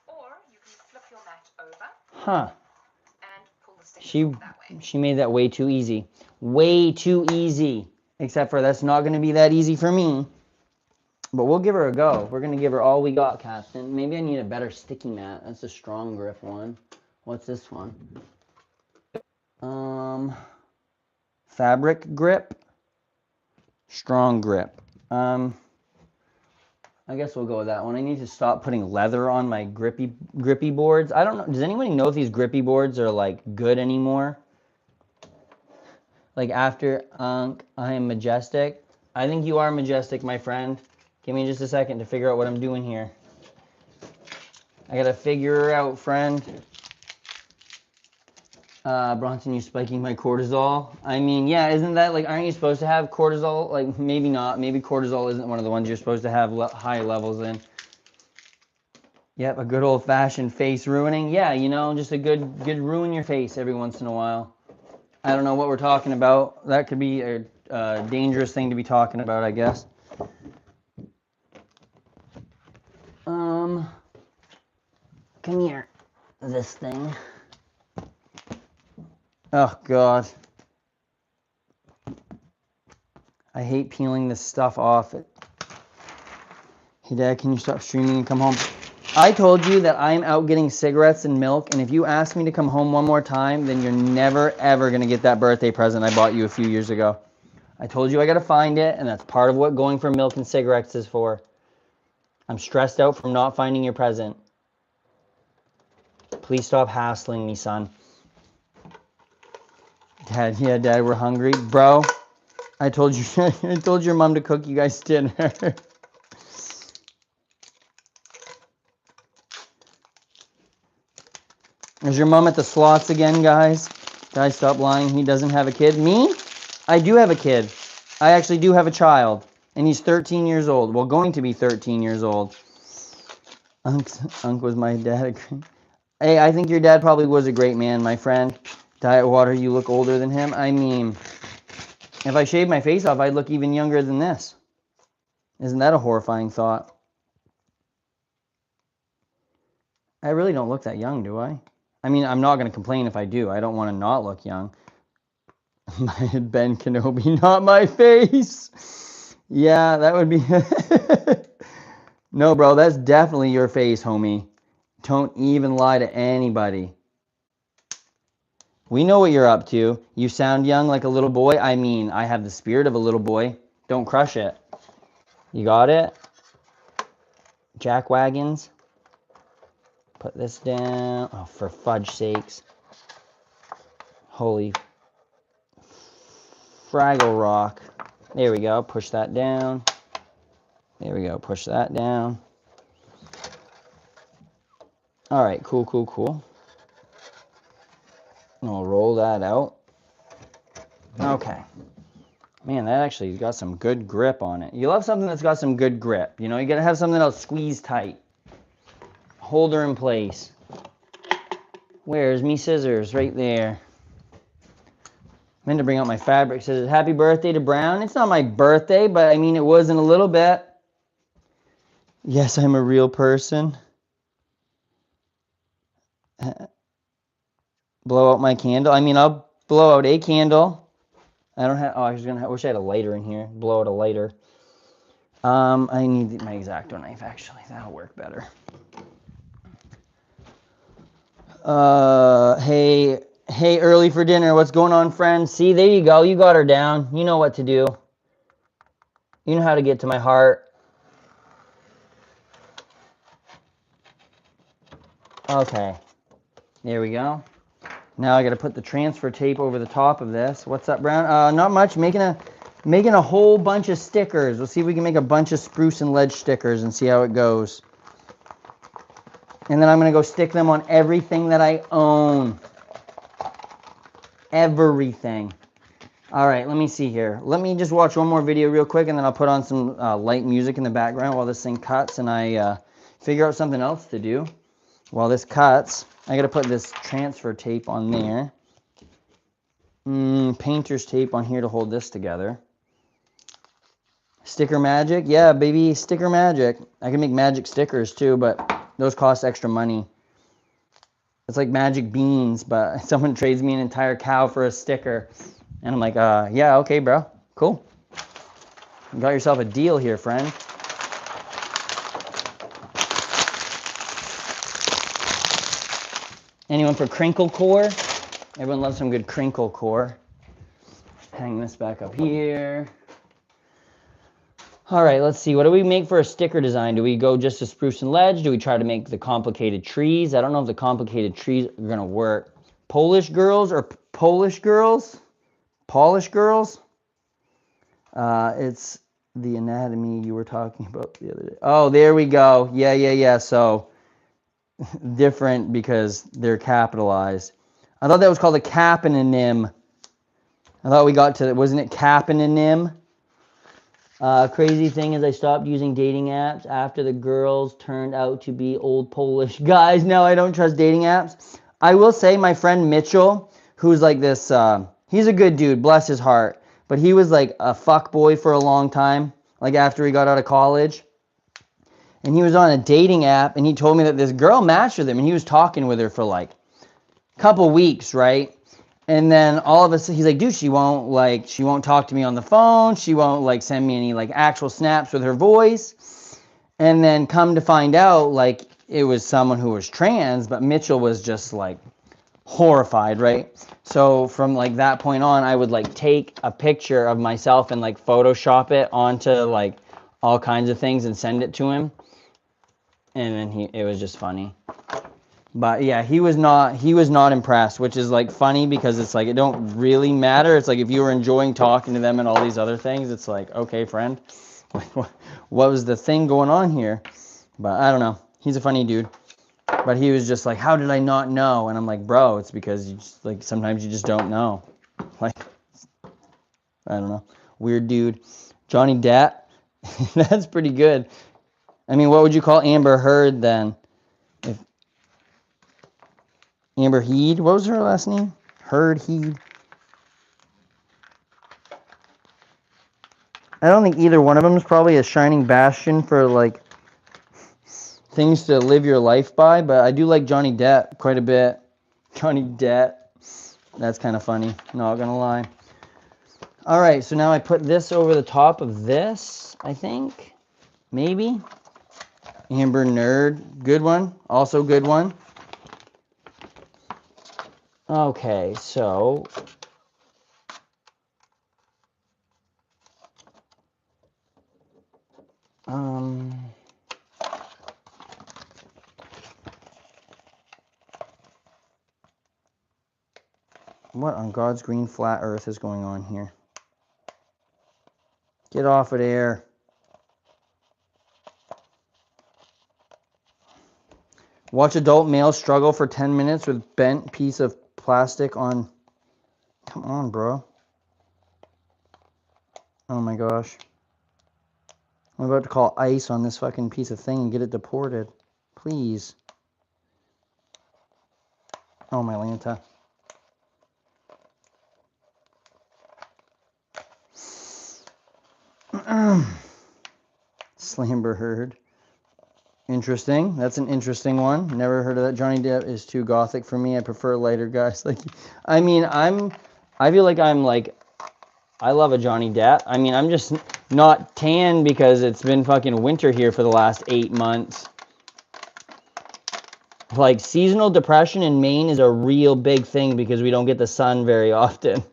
Or you can flip your mat over. Huh. And pull the stickers off that way. She made that way too easy. Way too easy. Except for that's not going to be that easy for me. But we'll give her a go. We're going to give her all we got, Captain. Maybe I need a better sticky mat. That's a strong grip one. What's this one? Fabric grip. Strong grip. I guess we'll go with that one. I need to stop putting leather on my grippy boards. I don't know. Does anybody know if these grippy boards are like good anymore? Like after I am majestic. I think you are majestic, my friend. Give me just a second to figure out what I'm doing here. I gotta figure her out, friend. Bronson, you spiking my cortisol. I mean, yeah, isn't that like, aren't you supposed to have cortisol? Like, maybe not. Maybe cortisol isn't one of the ones you're supposed to have high levels in. Yep, a good old-fashioned face ruining. Yeah, you know, just a good ruin your face every once in a while. I don't know what we're talking about. That could be a dangerous thing to be talking about, I guess. Come here, this thing. Oh, God. I hate peeling this stuff off. Hey, Dad, can you stop streaming and come home? I told you that I'm out getting cigarettes and milk, and if you ask me to come home one more time, then you're never, ever going to get that birthday present I bought you a few years ago. I told you I got to find it, and that's part of what going for milk and cigarettes is for. I'm stressed out from not finding your present. Please stop hassling me, son. Dad, yeah, Dad, we're hungry. Bro, I told you, I told your mom to cook you guys dinner. Is your mom at the slots again, guys? Guys, stop lying. He doesn't have a kid. Me? I do have a kid. I actually do have a child. And he's 13 years old. Well, going to be 13 years old. Unc was my dad. Hey, I think your dad probably was a great man, my friend. Diet water, you look older than him. I mean, if I shaved my face off, I'd look even younger than this. Isn't that a horrifying thought? I really don't look that young, do I? I mean, I'm not going to complain if I do. I don't want to not look young. Ben Kenobi, not my face. Yeah, that would be... No, bro, that's definitely your face, homie. Don't even lie to anybody. We know what you're up to. You sound young like a little boy. I mean, I have the spirit of a little boy. Don't crush it. You got it? Jack wagons. Put this down. Oh, for fudge sakes. Holy Fraggle Rock. There we go. Push that down. There we go. Push that down. All right. Cool, cool, cool. And we'll roll that out. Okay. Man, that actually got some good grip on it. You love something that's got some good grip. You know, you got to have something that'll squeeze tight. Hold her in place. Where's me scissors? Right there. I meant to bring out my fabric scissors. Happy birthday to Brown. It's not my birthday, but I mean, it was in a little bit. Yes, I'm a real person. Blow out my candle. I mean, I'll blow out a candle. I don't have, oh, I was gonna wish I had a lighter in here. Blow out a lighter. I need my X-Acto knife, actually. That'll work better. Hey, early for dinner. What's going on, friend? See, there you go. You got her down. You know what to do. You know how to get to my heart. Okay. There we go. Now I got to put the transfer tape over the top of this. What's up, Brown? Not much. Making a whole bunch of stickers. We'll see if we can make a bunch of spruce and ledge stickers and see how it goes. And then I'm going to go stick them on everything that I own. Everything. All right, let me see here. Let me just watch one more video real quick, and then I'll put on some light music in the background while this thing cuts, and I figure out something else to do. While this cuts, I got to put this transfer tape on there. Painter's tape on here to hold this together. Sticker magic? Yeah, baby, sticker magic. I can make magic stickers too, but those cost extra money. It's like magic beans, but someone trades me an entire cow for a sticker. And I'm like, yeah, okay, bro. Cool. You got yourself a deal here, friend. Anyone for crinkle core? Everyone loves some good crinkle core. Hang this back up here. All right, let's see. What do we make for a sticker design? Do we go just to spruce and ledge? Do we try to make the complicated trees? I don't know if the complicated trees are going to work. Polish girls or Polish girls? Polish girls? It's the anatomy you were talking about the other day. Oh, there we go. Yeah. So different because they're capitalized. I thought that was called a caponym. I thought we got to, wasn't it caponym? Crazy thing is I stopped using dating apps after the girls turned out to be old Polish guys. No, I don't trust dating apps. I will say my friend Mitchell, who's like this, he's a good dude, bless his heart. But he was like a fuck boy for a long time, like after he got out of college. And he was on a dating app and he told me that this girl matched with him and he was talking with her for like a couple weeks, right? And then all of a sudden, he's like, dude, she won't talk to me on the phone. She won't like send me any like actual snaps with her voice. And then come to find out, like it was someone who was trans, but Mitchell was just like horrified, right? So from like that point on, I would like take a picture of myself and like Photoshop it onto like all kinds of things and send it to him. And then it was just funny. But yeah, he was not impressed, which is like funny because it's like it don't really matter. It's like if you were enjoying talking to them and all these other things, it's like, okay, friend, what was the thing going on here? But I don't know. He's a funny dude. But he was just like, how did I not know? And I'm like, bro, it's because you just like sometimes you just don't know. Like, I don't know. Weird dude. Johnny Depp. That's pretty good. I mean, what would you call Amber Heard then? Amber Heard, what was her last name? Heard. I don't think either one of them is probably a shining bastion for like things to live your life by, but I do like Johnny Depp quite a bit. Johnny Depp, that's kind of funny, not gonna lie. All right, so now I put this over the top of this, I think, maybe. Amber Nerd, good one, also good one. Okay, so what on God's green flat earth is going on here? Get off of there. Watch adult male struggle for 10 minutes with bent piece of plastic on. Come on, bro. Oh my gosh. I'm about to call ICE on this fucking piece of thing and get it deported. Please. Oh my Lanta. Slamber Heard. Interesting. That's an interesting one. Never heard of that. Johnny Depp is too gothic for me. I prefer lighter guys like you. I mean, I feel like I'm like, I love a Johnny Depp. I mean, I'm just not tan because it's been fucking winter here for the last 8 months. Like, seasonal depression in Maine is a real big thing because we don't get the sun very often.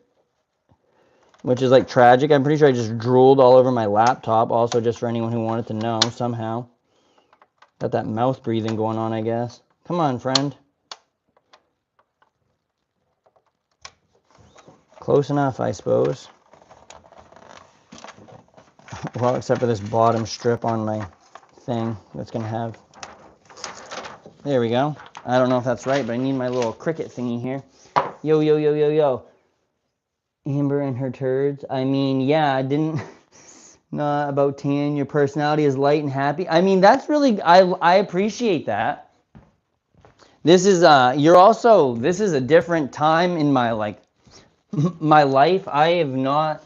Which is like tragic. I'm pretty sure I just drooled all over my laptop. Also, just for anyone who wanted to know somehow. Got that mouth breathing going on, I guess. Come on, friend. Close enough, I suppose. Well, except for this bottom strip on my thing that's going to have. There we go. I don't know if that's right, but I need my little cricket thingy here. Yo. Amber and her turds. I mean, yeah, I didn't... Not about tan. Your personality is light and happy. I mean, that's really... I appreciate that. This is, this is a different time in my, like... my life, I have not,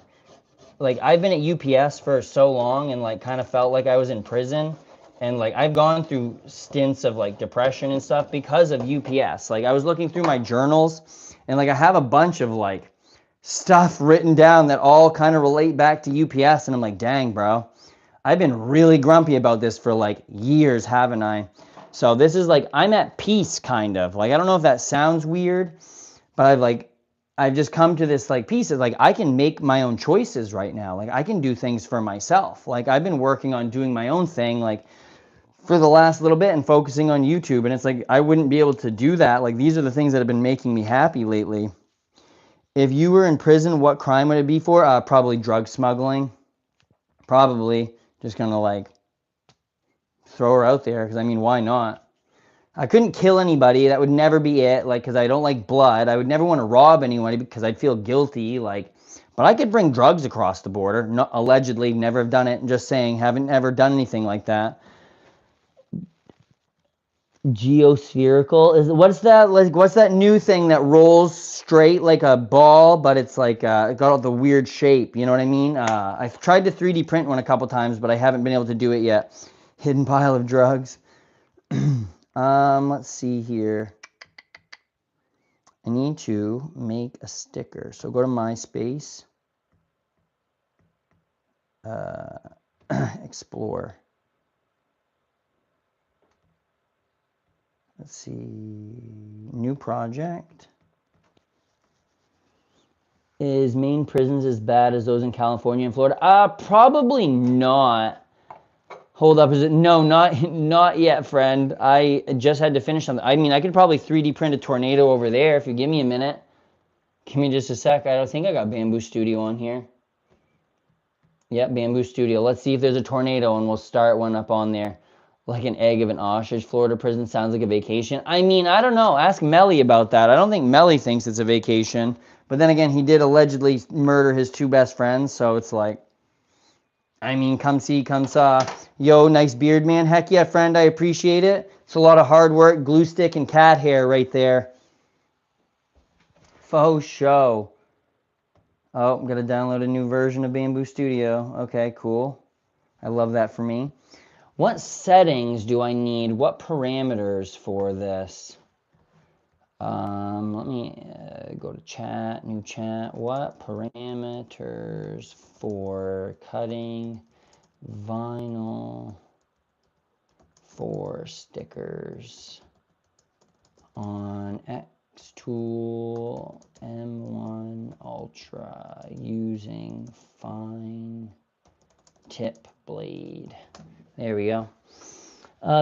like, I've been at UPS for so long and like kind of felt like I was in prison. And like I've gone through stints of like depression and stuff because of UPS. Like I was looking through my journals and like I have a bunch of like stuff written down that all kind of relate back to UPS. And I'm like, dang, bro, I've been really grumpy about this for like years, haven't I? So this is like, I'm at peace kind of. Like, I don't know if that sounds weird, but I've just come to this like piece of like I can make my own choices right now. Like I can do things for myself. Like I've been working on doing my own thing like for the last little bit and focusing on YouTube, and it's like I wouldn't be able to do that. Like these are the things that have been making me happy lately. If you were in prison, what crime would it be for? Probably drug smuggling. Probably just gonna like throw her out there because I mean, why not? I couldn't kill anybody. That would never be it. Like, because I don't like blood. I would never want to rob anyone because I'd feel guilty. Like, but I could bring drugs across the border. No, allegedly, never have done it. Just saying, haven't ever done anything like that. Geospherical is what's that? Like, what's that new thing that rolls straight like a ball, but it's like it got all the weird shape. You know what I mean? I've tried to 3D print one a couple times, but I haven't been able to do it yet. Hidden pile of drugs. Let's see here. I need to make a sticker. So go to MySpace, explore. Let's see, new project. Is Maine prisons as bad as those in California and Florida? Probably not. Hold up, is it? No, not yet, friend. I just had to finish something. I mean, I could probably 3D print a tornado over there if you give me a minute. Give me just a sec. I don't think I got Bamboo Studio on here. Yep, Bamboo Studio. Let's see if there's a tornado and we'll start one up on there. Like an egg of an ostrich. Florida prison sounds like a vacation. I mean, I don't know. Ask Melly about that. I don't think Melly thinks it's a vacation. But then again, he did allegedly murder his two best friends. So it's like, I mean, come see, come saw. Yo, nice beard, man. Heck yeah, friend. I appreciate it. It's a lot of hard work. Glue stick and cat hair right there. Faux show. Oh, I'm going to download a new version of Bamboo Studio. Okay, cool. I love that for me. What settings do I need? What parameters for this? Let me go to chat, new chat. What parameters for cutting vinyl for stickers on X-Tool M1 Ultra using fine tip blade? There we go.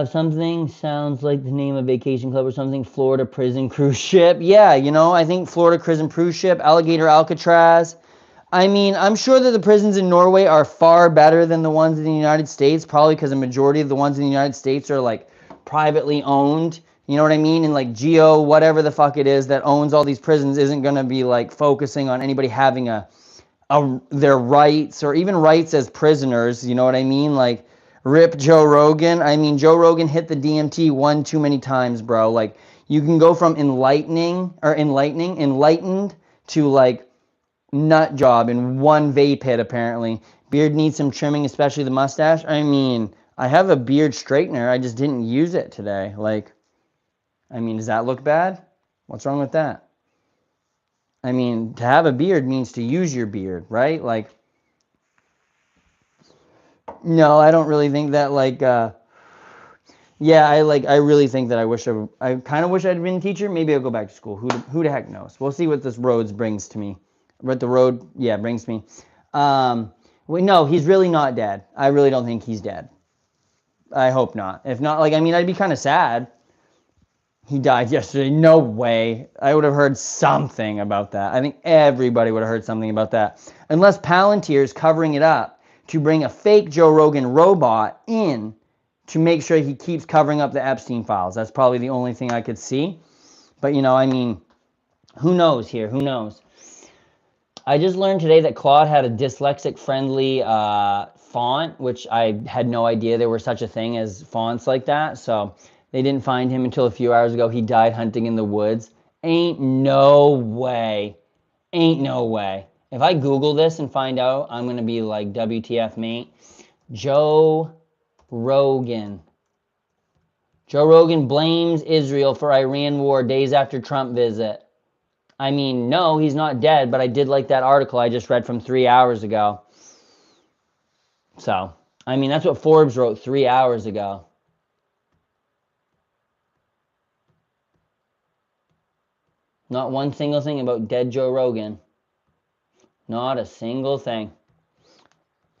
Something sounds like the name of vacation club or something. Florida prison cruise ship. Yeah, you know, I think Florida prison cruise ship, Alligator Alcatraz. I mean, I'm sure that the prisons in Norway are far better than the ones in the United States, probably because a majority of the ones in the United States are like privately owned. You know what I mean? And like Geo, whatever the fuck it is that owns all these prisons, isn't going to be like focusing on anybody having their rights or even rights as prisoners. You know what I mean? Like, rip Joe Rogan. I mean, Joe Rogan hit the DMT one too many times, bro. Like, you can go from enlightened to like nut job in one vape hit, apparently. Beard needs some trimming, especially the mustache. I mean, I have a beard straightener. I just didn't use it today. Like, I mean, does that look bad? What's wrong with that? I mean, to have a beard means to use your beard, right? Like, no, I don't really think that, like, yeah, I really think that I kind of wish I'd been a teacher. Maybe I'll go back to school. Who the heck knows? We'll see what this road brings to me. What the road, yeah, brings me. Wait, no, he's really not dead. I really don't think he's dead. I hope not. If not, like, I mean, I'd be kind of sad. He died yesterday. No way. I would have heard something about that. I think everybody would have heard something about that. Unless Palantir's covering it up to bring a fake Joe Rogan robot in to make sure he keeps covering up the Epstein files. That's probably the only thing I could see. But, you know, I mean, who knows here? Who knows? I just learned today that Claude had a dyslexic-friendly font, which I had no idea there were such a thing as fonts like that. So they didn't find him until a few hours ago. He died hunting in the woods. Ain't no way. Ain't no way. If I Google this and find out, I'm going to be like, WTF, mate. Joe Rogan. Joe Rogan blames Israel for Iran war days after Trump visit. I mean, no, he's not dead, but I did like that article I just read from 3 hours ago. So, I mean, that's what Forbes wrote 3 hours ago. Not one single thing about dead Joe Rogan. Not a single thing.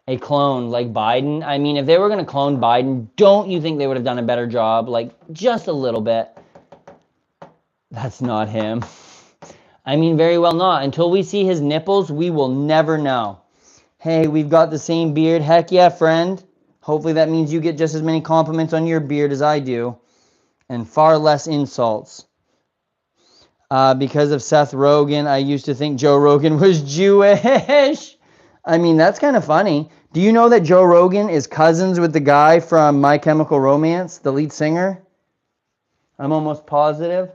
A clone like Biden. I mean, if they were going to clone Biden, don't you think they would have done a better job? Like, just a little bit. That's not him. I mean, very well not. Until we see his nipples, we will never know. Hey, we've got the same beard. Heck yeah, friend. Hopefully that means you get just as many compliments on your beard as I do. And far less insults. Because of Seth Rogen, I used to think Joe Rogan was Jewish. I mean, that's kind of funny. Do you know that Joe Rogan is cousins with the guy from My Chemical Romance, the lead singer? I'm almost positive.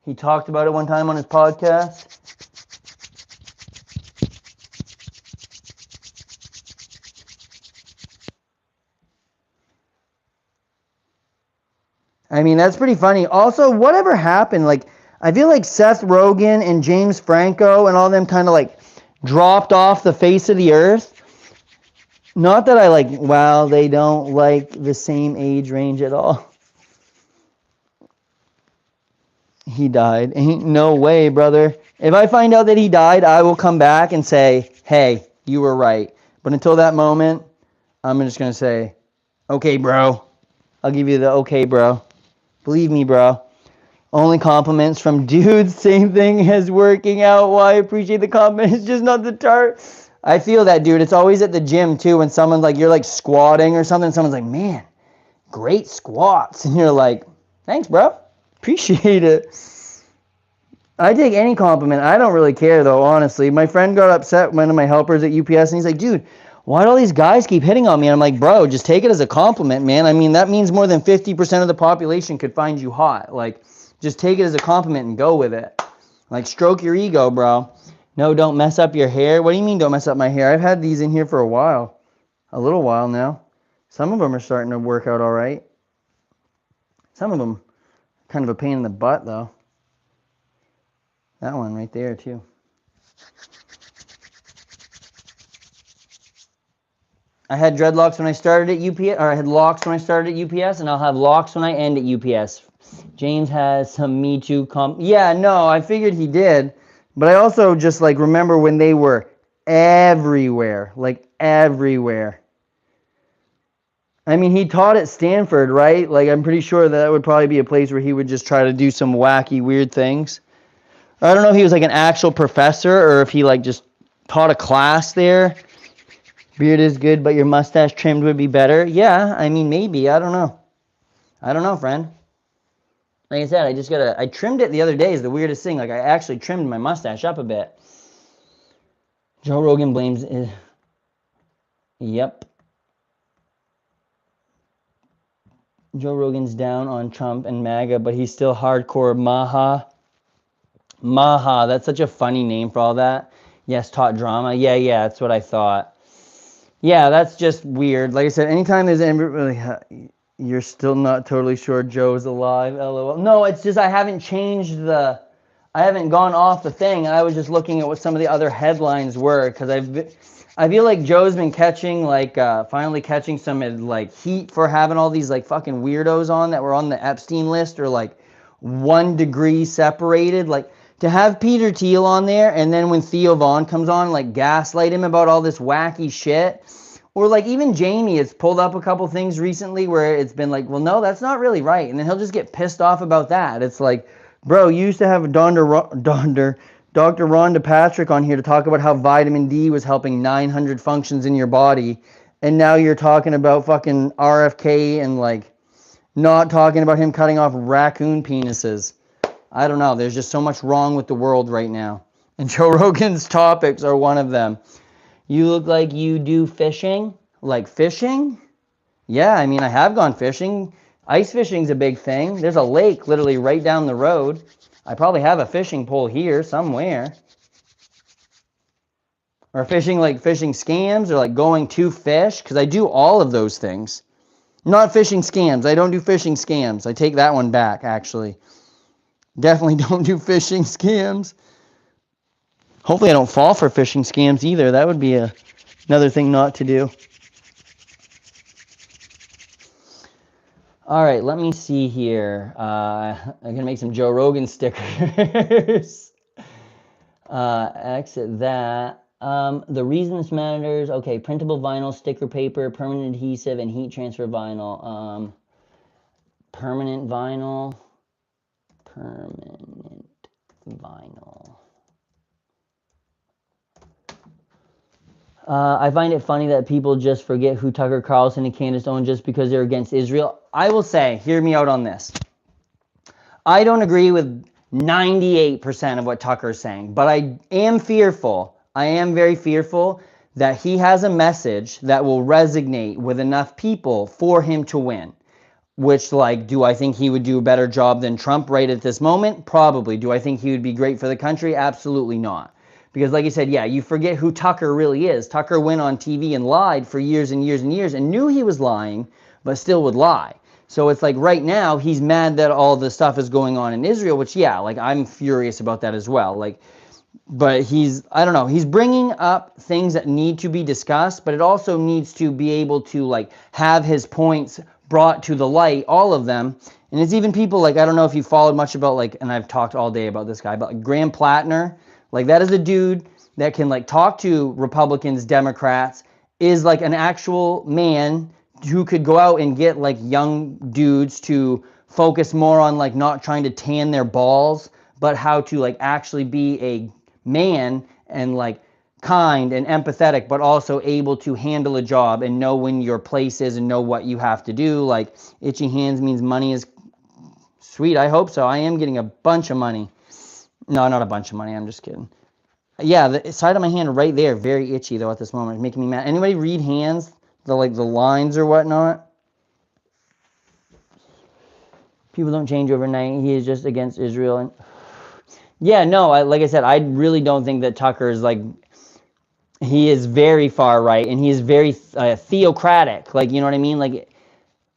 He talked about it one time on his podcast. I mean, that's pretty funny. Also, whatever happened, like, I feel like Seth Rogen and James Franco and all them kind of like dropped off the face of the earth. Not that I like, wow, they don't like the same age range at all. He died. Ain't no way, brother. If I find out that he died, I will come back and say, hey, you were right. But until that moment, I'm just going to say, okay, bro. I'll give you the okay, bro. Believe me, bro. Only compliments from dudes. Same thing as working out. Well, I appreciate the compliment. It's just not the tart. I feel that, dude. It's always at the gym, too, when someone's like, you're like squatting or something. Someone's like, man, great squats. And you're like, thanks, bro. Appreciate it. I take any compliment. I don't really care, though, honestly. My friend got upset, one of my helpers at UPS, and he's like, dude, why do all these guys keep hitting on me? And I'm like, bro, just take it as a compliment, man. I mean, that means more than 50% of the population could find you hot. Like, just take it as a compliment and go with it. Like, stroke your ego, bro. No, don't mess up your hair. What do you mean don't mess up my hair? I've had these in here for a while. A little while now. Some of them are starting to work out all right. Some of them kind of a pain in the butt, though. That one right there, too. I had dreadlocks when I started at UPS, or I had locks when I started at UPS, and I'll have locks when I end at UPS. James has some Me Too Yeah, no, I figured he did. But I also just, like, remember when they were everywhere. Like, everywhere. I mean, he taught at Stanford, right? Like, I'm pretty sure that would probably be a place where he would just try to do some wacky, weird things. I don't know if he was, like, an actual professor or if he, like, just taught a class there. Beard is good, but your mustache trimmed would be better. Yeah, I mean, maybe. I don't know. I don't know, friend. Like I said, I trimmed it the other day is the weirdest thing. Like, I actually trimmed my mustache up a bit. Joe Rogan blames it. Yep. Joe Rogan's down on Trump and MAGA, but he's still hardcore Maha. Maha, that's such a funny name for all that. Yes, taught drama. Yeah, that's what I thought. Yeah, that's just weird. Like I said, anytime there's you're still not totally sure Joe's alive, LOL. No, it's just I haven't gone off the thing. I was just looking at what some of the other headlines were because I feel like Joe's been catching finally catching some like heat for having all these like fucking weirdos on that were on the Epstein list or like 1 degree separated. Like to have Peter Thiel on there and then when Theo Vaughn comes on, like gaslight him about all this wacky shit. Or like even Jamie has pulled up a couple things recently where it's been like, well, no, that's not really right. And then he'll just get pissed off about that. It's like, bro, you used to have Dr. Rhonda Patrick on here to talk about how vitamin D was helping 900 functions in your body. And now you're talking about fucking RFK and like not talking about him cutting off raccoon penises. I don't know. There's just so much wrong with the world right now. And Joe Rogan's topics are one of them. You look like you do fishing? Like fishing? Yeah, I mean, I have gone fishing. Ice fishing's a big thing. There's a lake literally right down the road. I probably have a fishing pole here somewhere. Or fishing scams, or like going to fish, because I do all of those things. Not fishing scams. I don't do fishing scams. I take that one back, actually. Definitely don't do fishing scams. Hopefully I don't fall for fishing scams either. That would be another thing not to do. All right, let me see here. I'm going to make some Joe Rogan stickers. Exit that. The reason this matters, okay, printable vinyl, sticker paper, permanent adhesive, and heat transfer vinyl. Permanent vinyl. Permanent vinyl. I find it funny that people just forget who Tucker Carlson and Candace Owens just because they're against Israel. I will say, hear me out on this. I don't agree with 98% of what Tucker's saying, but I am fearful. I am very fearful that he has a message that will resonate with enough people for him to win. Which, like, do I think he would do a better job than Trump right at this moment? Probably. Do I think he would be great for the country? Absolutely not. Because, like I said, yeah, you forget who Tucker really is. Tucker went on TV and lied for years and years and years and knew he was lying, but still would lie. So it's like right now he's mad that all the stuff is going on in Israel, which, yeah, like I'm furious about that as well. Like, but I don't know, he's bringing up things that need to be discussed, but it also needs to be able to like have his points brought to the light, all of them. And it's even people like, I don't know if you followed much about like, and I've talked all day about this guy, but like Graham Plattner, like that is a dude that can like talk to Republicans, Democrats, is like an actual man who could go out and get like young dudes to focus more on like not trying to tan their balls, but how to like actually be a man and like kind and empathetic, but also able to handle a job and know when your place is and know what you have to do. Like itchy hands means money is sweet. I hope so. I am getting a bunch of money. No, not a bunch of money. I'm just kidding. Yeah, the side of my hand right there, very itchy though at this moment. It's making me mad. Anybody read hands? The lines or whatnot? People don't change overnight. He is just against Israel. And yeah, no, like I said, I really don't think that Tucker is like, he is very far right and he is very theocratic. Like, you know what I mean? Like,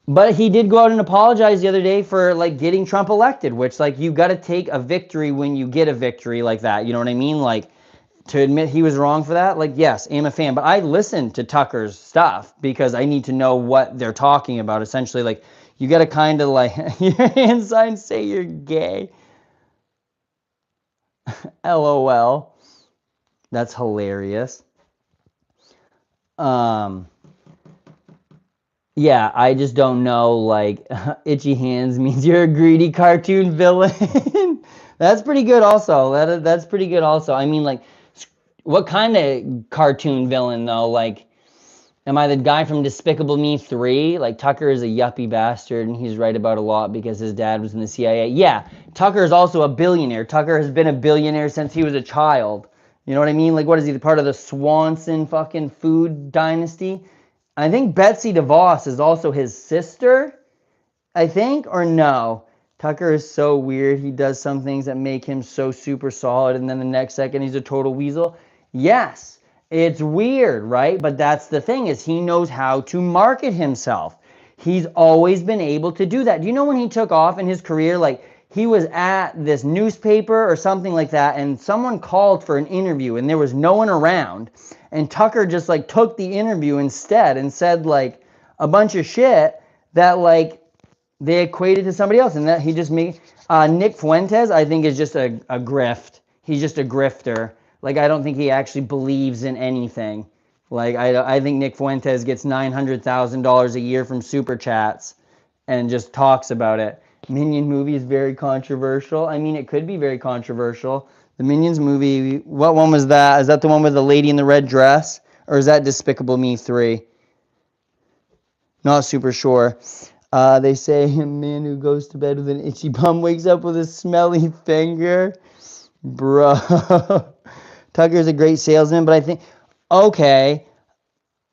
but he did go out and apologize the other day for like getting Trump elected, which like you got to take a victory when you get a victory like that. You know what I mean? Like, to admit he was wrong for that, like, yes, I'm a fan. But I listen to Tucker's stuff because I need to know what they're talking about. Essentially, like, you got to kind of like, your hand signs say you're gay. LOL. That's hilarious. Yeah, I just don't know, like, itchy hands means you're a greedy cartoon villain. That's pretty good also. That's pretty good also. I mean, like, what kind of cartoon villain, though? Like, am I the guy from Despicable Me 3? Like, Tucker is a yuppie bastard, and he's right about a lot because his dad was in the CIA. Yeah, Tucker is also a billionaire. Tucker has been a billionaire since he was a child. You know what I mean? Like, what is he, part of the Swanson fucking food dynasty? I think Betsy DeVos is also his sister, I think, or no? Tucker is so weird. He does some things that make him so super solid, and then the next second he's a total weasel. Yes, it's weird, right? But that's the thing, is he knows how to market himself. He's always been able to do that. Do you know when he took off in his career, like he was at this newspaper or something like that, and someone called for an interview and there was no one around, and Tucker just like took the interview instead and said like a bunch of shit that like they equated to somebody else, and that he just made. Nick Fuentes, I think, is just a grift. He's just a grifter. Like, I don't think he actually believes in anything. Like, I think Nick Fuentes gets $900,000 a year from super chats and just talks about it. Minion movie is very controversial. I mean, it could be very controversial. The Minions movie, what one was that? Is that the one with the lady in the red dress? Or is that Despicable Me 3? Not super sure. They say a man who goes to bed with an itchy bum wakes up with a smelly finger. Bro. Tucker's a great salesman, but I think, okay,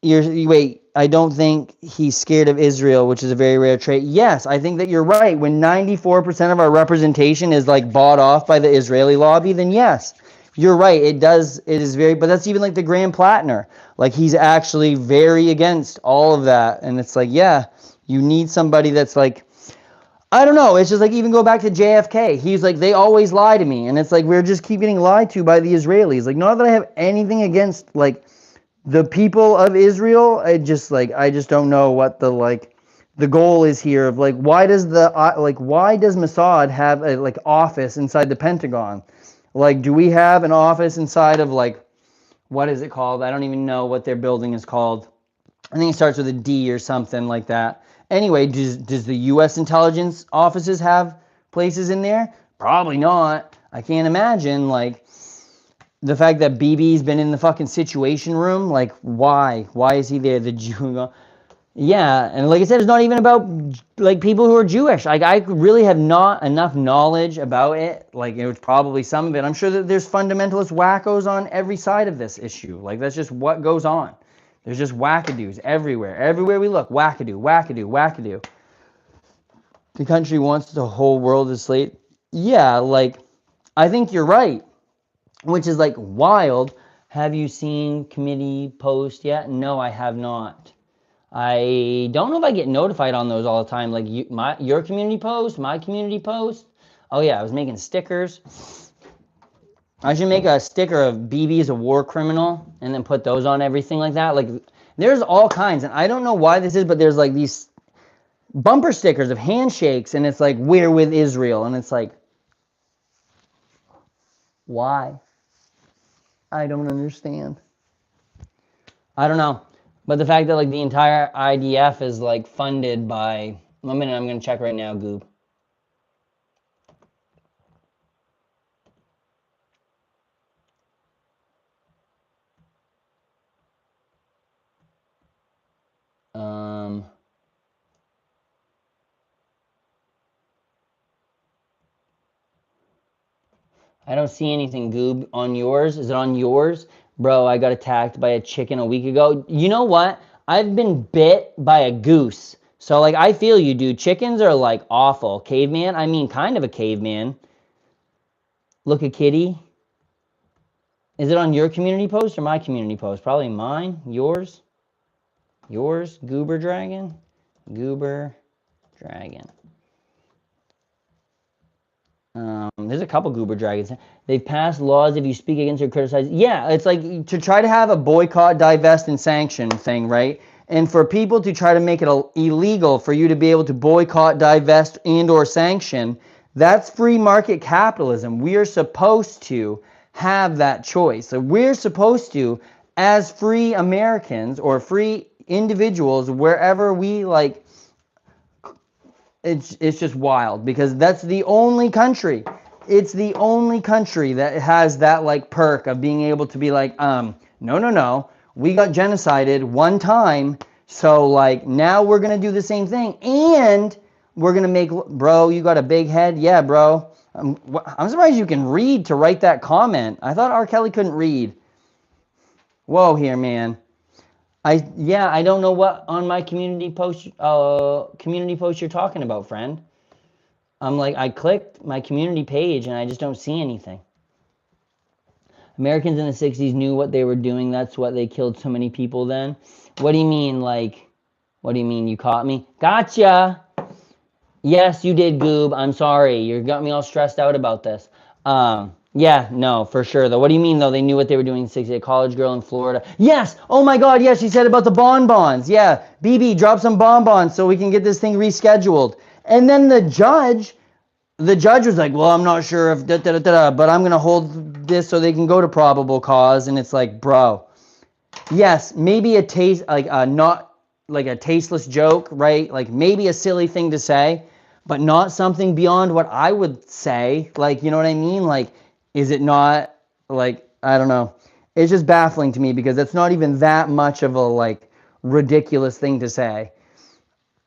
wait, I don't think he's scared of Israel, which is a very rare trait. Yes, I think that you're right. When 94% of our representation is like bought off by the Israeli lobby, then yes, you're right. It does. It is very. But that's even like the Grand Platinum. Like he's actually very against all of that. And it's like, yeah, you need somebody that's like, I don't know. It's just like even go back to JFK. He's like, they always lie to me, and it's like we're just keep getting lied to by the Israelis. Like, not that I have anything against like the people of Israel. I just don't know what the goal is here of like why does Mossad have a like office inside the Pentagon? Like, do we have an office inside of like what is it called? I don't even know what their building is called. I think it starts with a D or something like that. Anyway, does the U.S. intelligence offices have places in there? Probably not. I can't imagine like the fact that BB's been in the fucking situation room. Like, why? Why is he there? The Jew. Yeah, and like I said, it's not even about like people who are Jewish. Like I really have not enough knowledge about it. Like it was probably some of it. I'm sure that there's fundamentalist wackos on every side of this issue. Like that's just what goes on. There's just wackadoos everywhere. Everywhere we look, wackadoo, wackadoo, wackadoo. The country wants the whole world to slate. Yeah, like I think you're right, which is like wild. Have you seen committee post yet? No, I have not. I don't know if I get notified on those all the time. Like your community post, my community post. Oh yeah, I was making stickers. I should make a sticker of BB as a war criminal and then put those on everything like that. Like there's all kinds, and I don't know why this is, but there's like these bumper stickers of handshakes, and it's like we're with Israel, and it's like why? I don't understand. I don't know. But the fact that like the entire IDF is like funded by 1 minute, I'm gonna check right now, Goob. Um I don't see anything, Goob, on yours. Is it on yours? Bro, I got attacked by a chicken a week ago. You know what? I've been bit by a goose. So, like, I feel you, dude. Chickens are, like, awful. Caveman? I mean, kind of a caveman. Look at kitty. Is it on your community post or my community post? Probably mine. Yours? Yours? Goober Dragon? Goober Dragon. There's a couple goober dragons. They've passed laws if you speak against or criticize. Yeah, it's like to try to have a boycott, divest, and sanction thing, right? And for people to try to make it illegal for you to be able to boycott, divest, and or sanction, that's free market capitalism. We are supposed to have that choice. So we're supposed to, as free Americans or free individuals, wherever we like it's just wild because that's the only country. It's the only country that has that like perk of being able to be like, no. We got genocided one time, so like now we're gonna do the same thing, and we're gonna make bro. You got a big head, yeah, bro. I'm surprised you can read to write that comment. I thought R. Kelly couldn't read. Whoa, here, man. I don't know what on my community post you're talking about, friend. I'm like I clicked my community page and I just don't see anything. Americans in the 60s knew what they were doing. That's what they killed so many people then. What do you mean like what do you mean you caught me? Gotcha. Yes, you did, Goob. I'm sorry. You got me all stressed out about this. Yeah, no, for sure, though. What do you mean, though? They knew what they were doing in 60. A college girl in Florida. Yes! Oh, my God, yes, she said about the bonbons. Yeah, BB, drop some bonbons so we can get this thing rescheduled. And then the judge was like, well, I'm not sure if da-da-da-da, but I'm going to hold this so they can go to probable cause. And it's like, bro, yes, maybe a taste, like not like a tasteless joke, right? Like maybe a silly thing to say, but not something beyond what I would say. Like, you know what I mean? Like, is it not like, I don't know. It's just baffling to me because it's not even that much of a like ridiculous thing to say.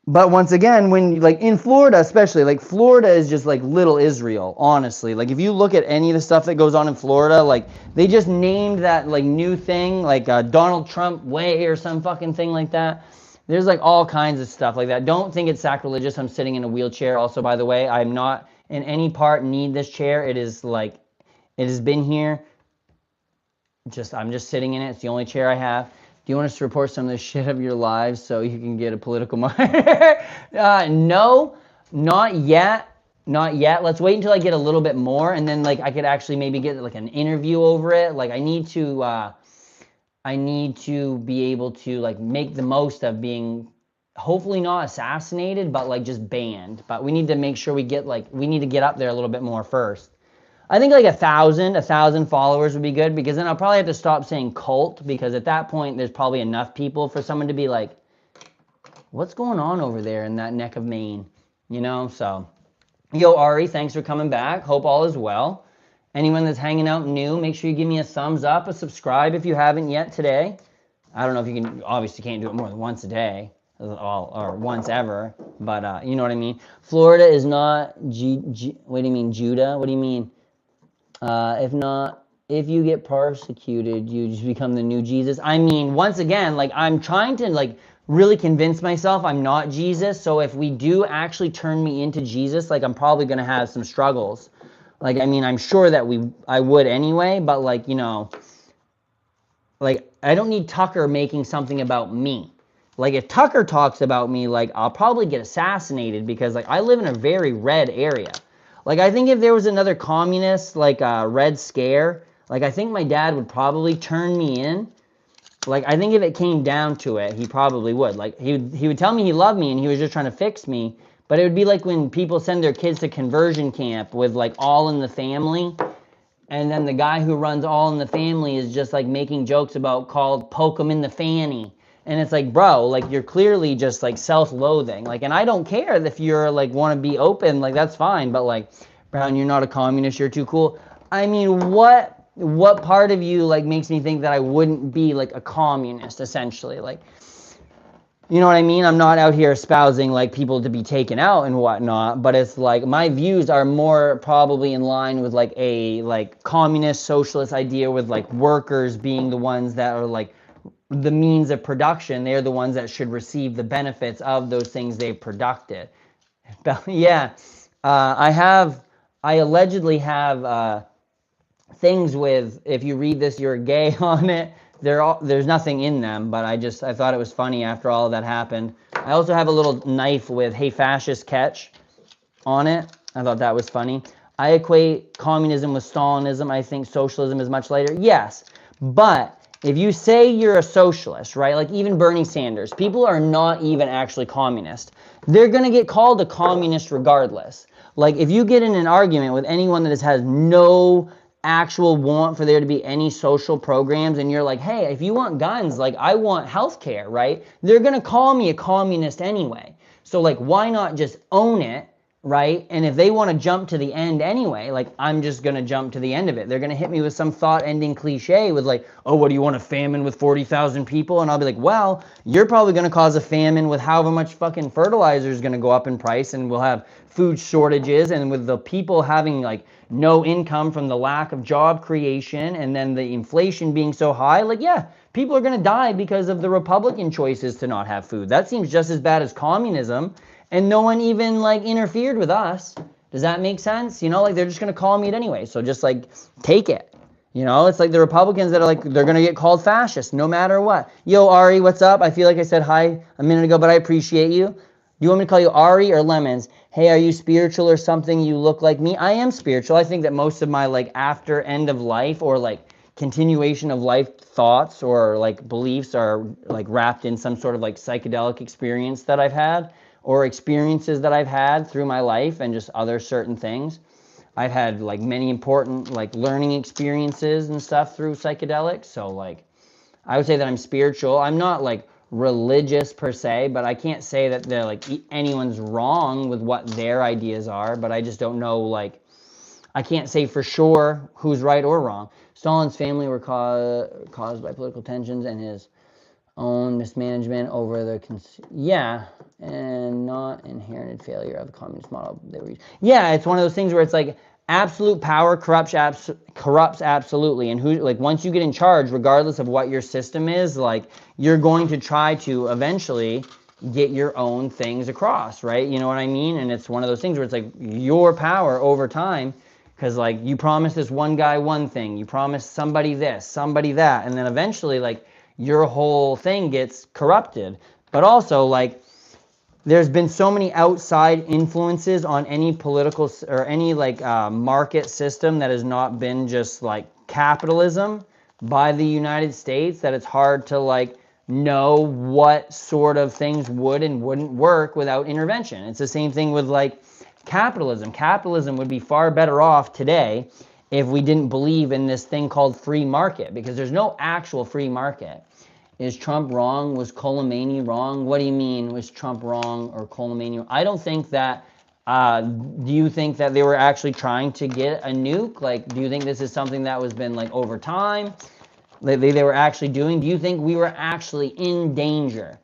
But once again, when like in Florida, especially, like Florida is just like little Israel, honestly. Like if you look at any of the stuff that goes on in Florida, like they just named that like new thing, like Donald Trump Way or some fucking thing like that. There's like all kinds of stuff like that. Don't think it's sacrilegious. I'm sitting in a wheelchair. Also, by the way, I'm not in any part need this chair. It is like it has been here I'm just sitting in it. It's the only chair I have. Do you want us to report some of the shit of your lives so you can get a political martyr? No, not yet. Not yet. Let's wait until I get a little bit more, and then like I could actually maybe get like an interview over it. Like I need to be able to like make the most of being hopefully not assassinated, but like just banned. But we need to make sure we need to get up there a little bit more first. I think like 1,000 followers would be good, because then I'll probably have to stop saying cult, because at that point there's probably enough people for someone to be like, what's going on over there in that neck of Maine? You know, so. Yo, Ari, thanks for coming back. Hope all is well. Anyone that's hanging out new, make sure you give me a thumbs up, a subscribe if you haven't yet today. I don't know if you can, obviously can't do it more than once a day, or once ever, but you know what I mean. Florida is not, what do you mean, Judah? What do you mean? If not, if you get persecuted, you just become the new Jesus. I mean, once again, like I'm trying to like really convince myself I'm not Jesus. So if we do actually turn me into Jesus, like I'm probably gonna have some struggles. Like, I mean, I'm sure that I would anyway, but like, you know, like I don't need Tucker making something about me. Like if Tucker talks about me, like I'll probably get assassinated, because like I live in a very red area. Like I think if there was another communist, like Red Scare, like I think my dad would probably turn me in. Like I think if it came down to it, he probably would. Like he would tell me he loved me and he was just trying to fix me. But it would be like when people send their kids to conversion camp with like All in the Family, and then the guy who runs All in the Family is just like making jokes about called poke 'em in the fanny. And it's like, bro, like you're clearly just like self-loathing. Like, and I don't care if you're like want to be open, like that's fine. But like, Brown, you're not a communist, you're too cool. I mean, what part of you like makes me think that I wouldn't be like a communist essentially? Like, you know what I mean? I'm not out here espousing like people to be taken out and whatnot, but it's like my views are more probably in line with like a like communist socialist idea, with like workers being the ones that are like the means of production. They're the ones that should receive the benefits of those things they've produced. Yeah, I allegedly have things with, if you read this, you're gay on it. There's nothing in them, but I thought it was funny after all of that happened. I also have a little knife with "Hey Fascist, Catch" on it. I thought that was funny. I equate communism with Stalinism. I think socialism is much later. Yes, but if you say you're a socialist, right, like even Bernie Sanders, people are not even actually communist. They're going to get called a communist regardless. Like if you get in an argument with anyone that has no actual want for there to be any social programs, and you're like, hey, if you want guns, like I want healthcare, right? They're going to call me a communist anyway. So like, why not just own it, right? And if they want to jump to the end anyway, like I'm just going to jump to the end of it. They're going to hit me with some thought-ending cliche with like, oh, what do you want, a famine with 40,000 people? And I'll be like, well, you're probably going to cause a famine with however much fucking fertilizer is going to go up in price, and we'll have food shortages, and with the people having like no income from the lack of job creation, and then the inflation being so high, like, yeah, people are going to die because of the Republican choices to not have food. That seems just as bad as communism, and no one even like interfered with us. Does that make sense? You know, like they're just going to call me it anyway, so just like take it. You know, it's like the Republicans that are like, they're going to get called fascist no matter what. Yo, Ari, what's up? I feel like I said hi a minute ago, but I appreciate you. Do you want me to call you Ari or Lemons? Hey, are you spiritual or something? You look like me. I am spiritual. I think that most of my like after end of life or like continuation of life thoughts or like beliefs are like wrapped in some sort of like psychedelic experience that I've had, or experiences that I've had through my life, and just other certain things. I've had like many important like learning experiences and stuff through psychedelics. So like I would say that I'm spiritual. I'm not like religious per se, but I can't say that they're like anyone's wrong with what their ideas are, but I just don't know, like I can't say for sure who's right or wrong. Stalin's family were caused by political tensions and his own mismanagement over the and not inherited failure of the communist model. Yeah, it's one of those things where it's like absolute power corrupts absolutely, and who, like once you get in charge, regardless of what your system is, like you're going to try to eventually get your own things across, right? You know what I mean? And it's one of those things where it's like your power over time Because like you promise this one guy one thing, you promise somebody this, somebody that, and then eventually like your whole thing gets corrupted. But also like there's been so many outside influences on any political or any like market system that has not been just like capitalism by the United States that it's hard to like know what sort of things would and wouldn't work without intervention. It's the same thing with like capitalism. Capitalism would be far better off today if we didn't believe in this thing called free market, because there's no actual free market. Is Trump wrong? Was Soleimani wrong? What do you mean, was Trump wrong or Soleimani? I don't think that, do you think that they were actually trying to get a nuke? Like, do you think this is something that was been like over time? They were actually doing? Do you think we were actually in danger?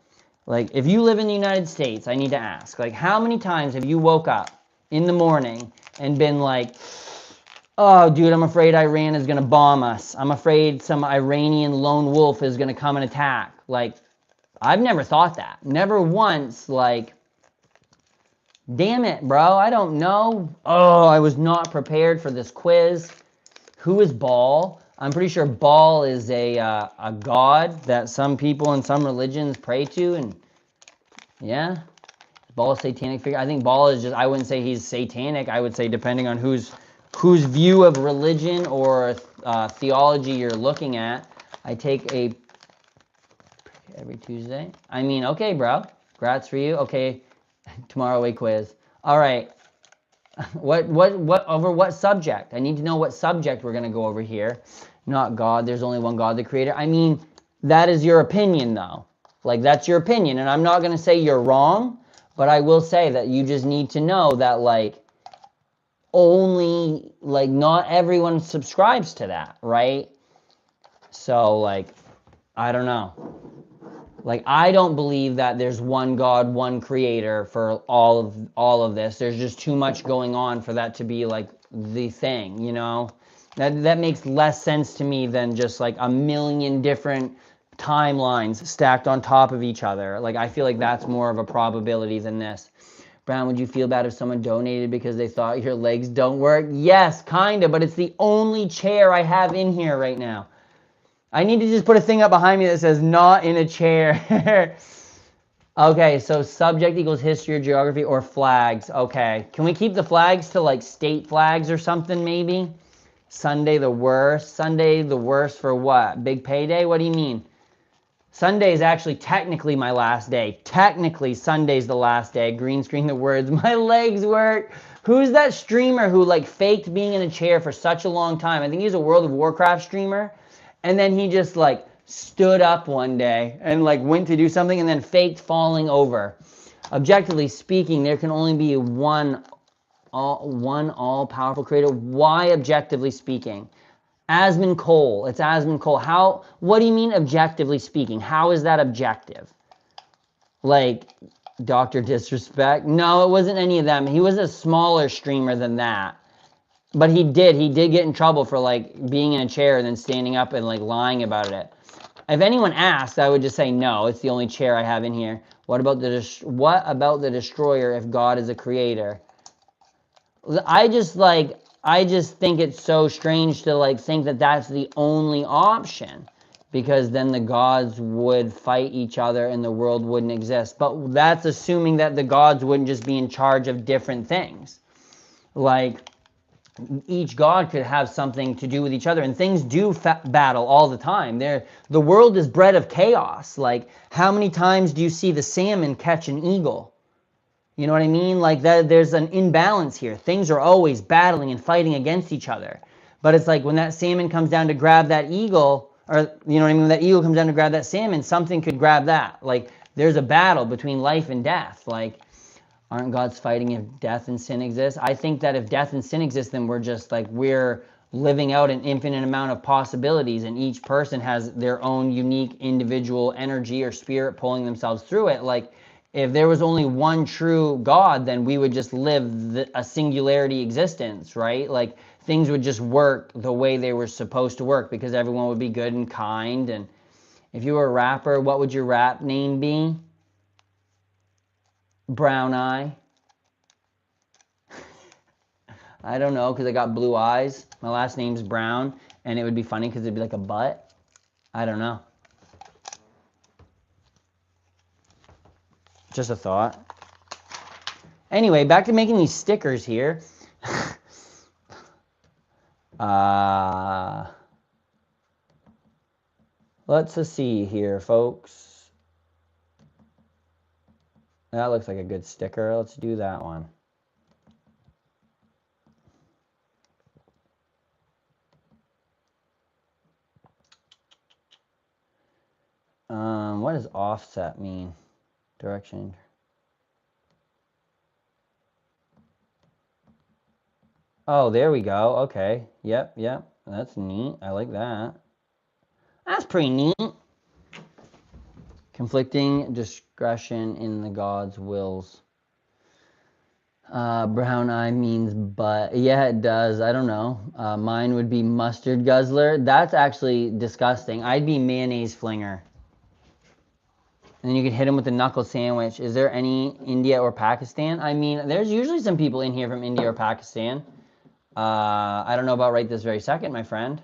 Like, if you live in the United States, I need to ask, like, how many times have you woke up in the morning and been like, oh, dude, I'm afraid Iran is going to bomb us. I'm afraid some Iranian lone wolf is going to come and attack. Like, I've never thought that. Never once, like, damn it, bro, I don't know. Oh, I was not prepared for this quiz. Who is Baal? I'm pretty sure Baal is a god that some people in some religions pray to. And yeah, Baal a satanic figure? I think Baal is just, I wouldn't say he's satanic. I would say depending on whose view of religion or theology you're looking at. I take a every Tuesday. I mean, okay, bro. Congrats for you. Okay, tomorrow a quiz. All right. What over what subject? I need to know what subject we're going to go over here. Not God. There's only one God, the creator. I mean, that is your opinion though. Like that's your opinion, and I'm not going to say you're wrong, but I will say that you just need to know that like only like not everyone subscribes to that, right? So like I don't know. Like I don't believe that there's one God, one creator for all of this. There's just too much going on for that to be like the thing, you know? That makes less sense to me than just like a million different timelines stacked on top of each other. Like I feel like that's more of a probability than this. Brown, would you feel bad if someone donated because they thought your legs don't work? Yes, kinda, but it's the only chair I have in here right now. I need to just put a thing up behind me that says not in a chair. Okay, so subject equals history or geography or flags. Okay, can we keep the flags to like state flags or something maybe? Sunday the worst. Sunday the worst for what? Big payday? What do you mean? Sunday is actually technically my last day. Technically, Sunday's the last day. Green screen the words, my legs work. Who's that streamer who like faked being in a chair for such a long time? I think he's a World of Warcraft streamer. And then he just like stood up one day and like went to do something and then faked falling over. Objectively speaking, there can only be one all-powerful creator. Why objectively speaking? Asmon Cole. It's Asmon Cole. How? What do you mean objectively speaking? How is that objective? Like Dr. Disrespect? No, it wasn't any of them. He was a smaller streamer than that. But he did get in trouble for like being in a chair and then standing up and like lying about it. If anyone asked, I would just say no, it's the only chair I have in here. What about the destroyer if God is a creator? I just think it's so strange to like think that that's the only option, because then the gods would fight each other and the world wouldn't exist. But that's assuming that the gods wouldn't just be in charge of different things. Like each god could have something to do with each other, and things do battle all the time. The world is bred of chaos. Like how many times do you see the salmon catch an eagle? You know what I mean? Like that, there's an imbalance here. Things are always battling and fighting against each other. But it's like when that salmon comes down to grab that eagle, or you know what I mean, when that eagle comes down to grab that salmon, something could grab that. Like there's a battle between life and death. Like aren't gods fighting if death and sin exist? I think that if death and sin exist, then we're living out an infinite amount of possibilities, and each person has their own unique individual energy or spirit pulling themselves through it. Like if there was only one true God, then we would just live a singularity existence, right? Like things would just work the way they were supposed to work because everyone would be good and kind. And if you were a rapper, what would your rap name be? Brown Eye. I don't know, because I got blue eyes. My last name's Brown, and it would be funny because it'd be like a butt. I don't know. Just a thought. Anyway, back to making these stickers here. Let's see here, folks. That looks like a good sticker. Let's do that one. What does offset mean? Direction. Oh, there we go. Okay. Yep. That's neat. I like that. That's pretty neat. Conflicting discretion in the God's wills. Brown eye means butt. Yeah, it does. I don't know. Mine would be mustard guzzler. That's actually disgusting. I'd be mayonnaise flinger. And then you could hit him with a knuckle sandwich. Is there any India or Pakistan? I mean, there's usually some people in here from India or Pakistan. I don't know about right this very second, my friend.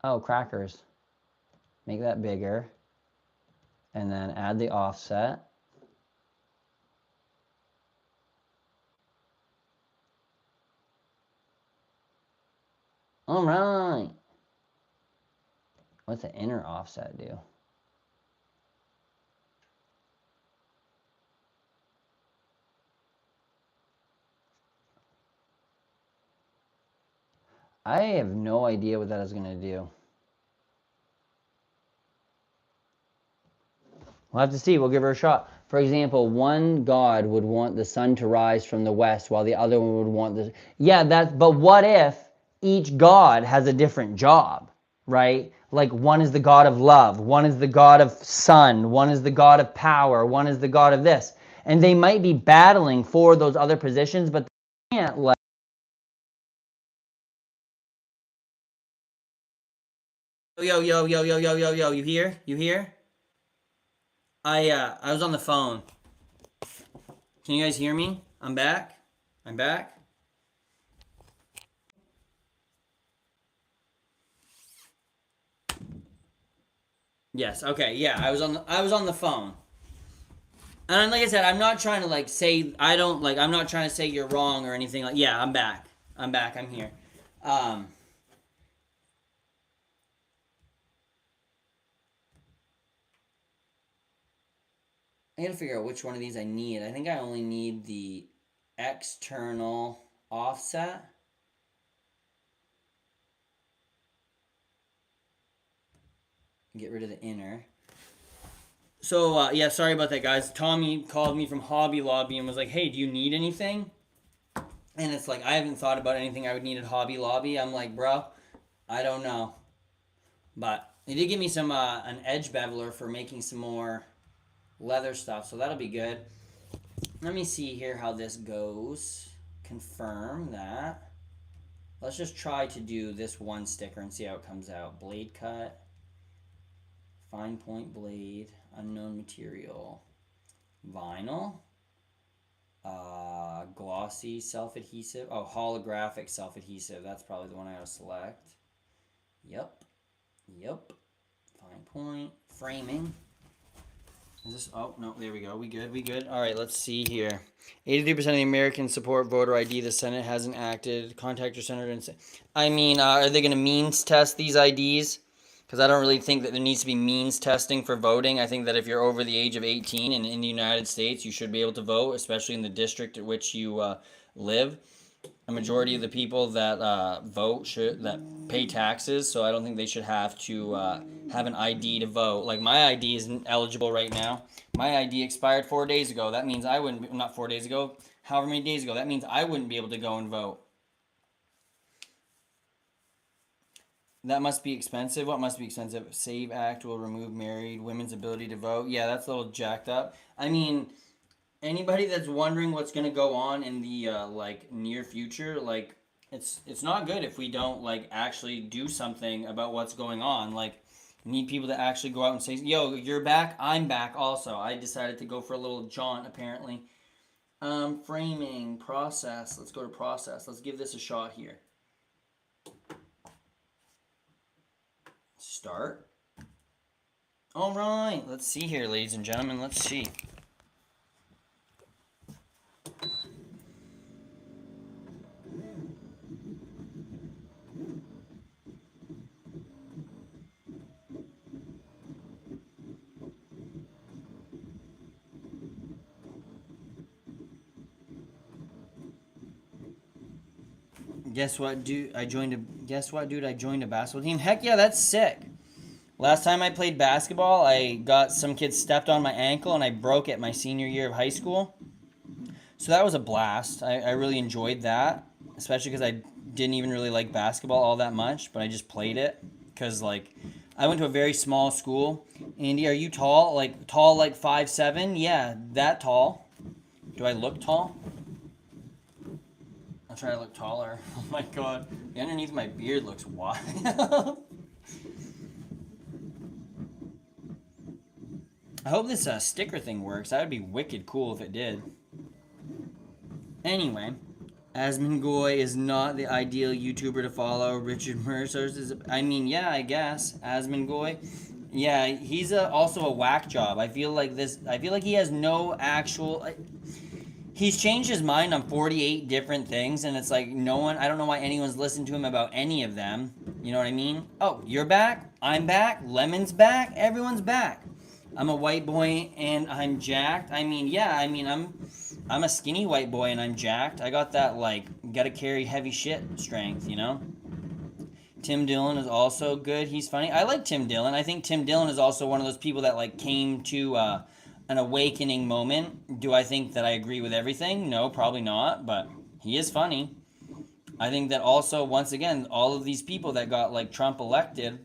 Oh, crackers. Make that bigger. And then add the offset. All right. What's the inner offset do? I have no idea what that is going to do. We'll have to see. We'll give her a shot. For example, one god would want the sun to rise from the west, while the other one would want the... Yeah, but what if each god has a different job, right? Like one is the god of love, one is the god of sun, one is the god of power, one is the god of this. And they might be battling for those other positions, but they can't like... Yo, you hear? You hear? I was on the phone. Can you guys hear me? I'm back. I'm back. Yes. Okay. Yeah. I was on the phone. And like I said, I'm not trying to like say I don't like. I'm not trying to say you're wrong or anything. Like, yeah, I'm back. I'm back. I'm here. Um, I gotta figure out which one of these I need. I think I only need the external offset. Get rid of the inner. So yeah, sorry about that, guys. Tommy called me from Hobby Lobby and was like, "Hey, do you need anything?" And it's like I haven't thought about anything I would need at Hobby Lobby. I'm like, bro, I don't know. But they did give me some an edge beveler for making some more leather stuff, so that'll be good. Let me see here how this goes. Confirm that. Let's just try to do this one sticker and see how it comes out. Blade cut, fine point blade, unknown material, vinyl, glossy self-adhesive. Oh, holographic self-adhesive. That's probably the one I gotta select. Yep. Fine point. Framing. Is this? Oh, no, there we go. We good. All right, let's see here. 83% of the Americans support voter ID. The Senate hasn't acted. Contact your senator and say. I mean, are they going to means test these IDs? Because I don't really think that there needs to be means testing for voting. I think that if you're over the age of 18 and in the United States, you should be able to vote, especially in the district at which you live. A majority of the people that vote that pay taxes, so I don't think they should have to have an ID to vote. Like my ID isn't eligible right now. My ID expired 4 days ago. That means I wouldn't. Not 4 days ago. However many days ago. That means I wouldn't be able to go and vote. That must be expensive. What must be expensive? Save Act will remove married women's ability to vote. Yeah, that's a little jacked up. I mean, anybody that's wondering what's going to go on in the like near future, like it's not good if we don't like actually do something about what's going on. Like we need people to actually go out and say, "Yo, you're back. I'm back." Also, I decided to go for a little jaunt apparently. Framing, process. Let's go to process. Let's give this a shot here. Start. All right, let's see here, ladies and gentlemen. Let's see. Guess what, dude? I joined a basketball team. Heck yeah, that's sick. Last time I played basketball, I got some kid stepped on my ankle and I broke it my senior year of high school. So that was a blast. I really enjoyed that, especially because I didn't even really like basketball all that much, but I just played it because like I went to a very small school. Andy, are you tall? Like tall, like 5'7"? Yeah, that tall. Do I look tall? I'll try to look taller. Oh my god. The underneath my beard looks wild. I hope this sticker thing works. That would be wicked cool if it did. Anyway, Asmongoy is not the ideal YouTuber to follow. Richard Mercer is... I mean, yeah, I guess. Asmongoy. Yeah, he's also a whack job. I feel like he has no actual... He's changed his mind on 48 different things, and it's like I don't know why anyone's listened to him about any of them. You know what I mean? Oh, you're back, I'm back, Lemon's back, everyone's back. I'm a white boy and I'm jacked. I mean, yeah, I'm a skinny white boy and I'm jacked. I got that, like, gotta carry heavy shit strength, you know? Tim Dillon is also good. He's funny. I like Tim Dillon. I think Tim Dillon is also one of those people that, like, came to an awakening moment. Do I think that I agree with everything? No, probably not, but he is funny. I think that also, once again, all of these people that got, like, Trump elected,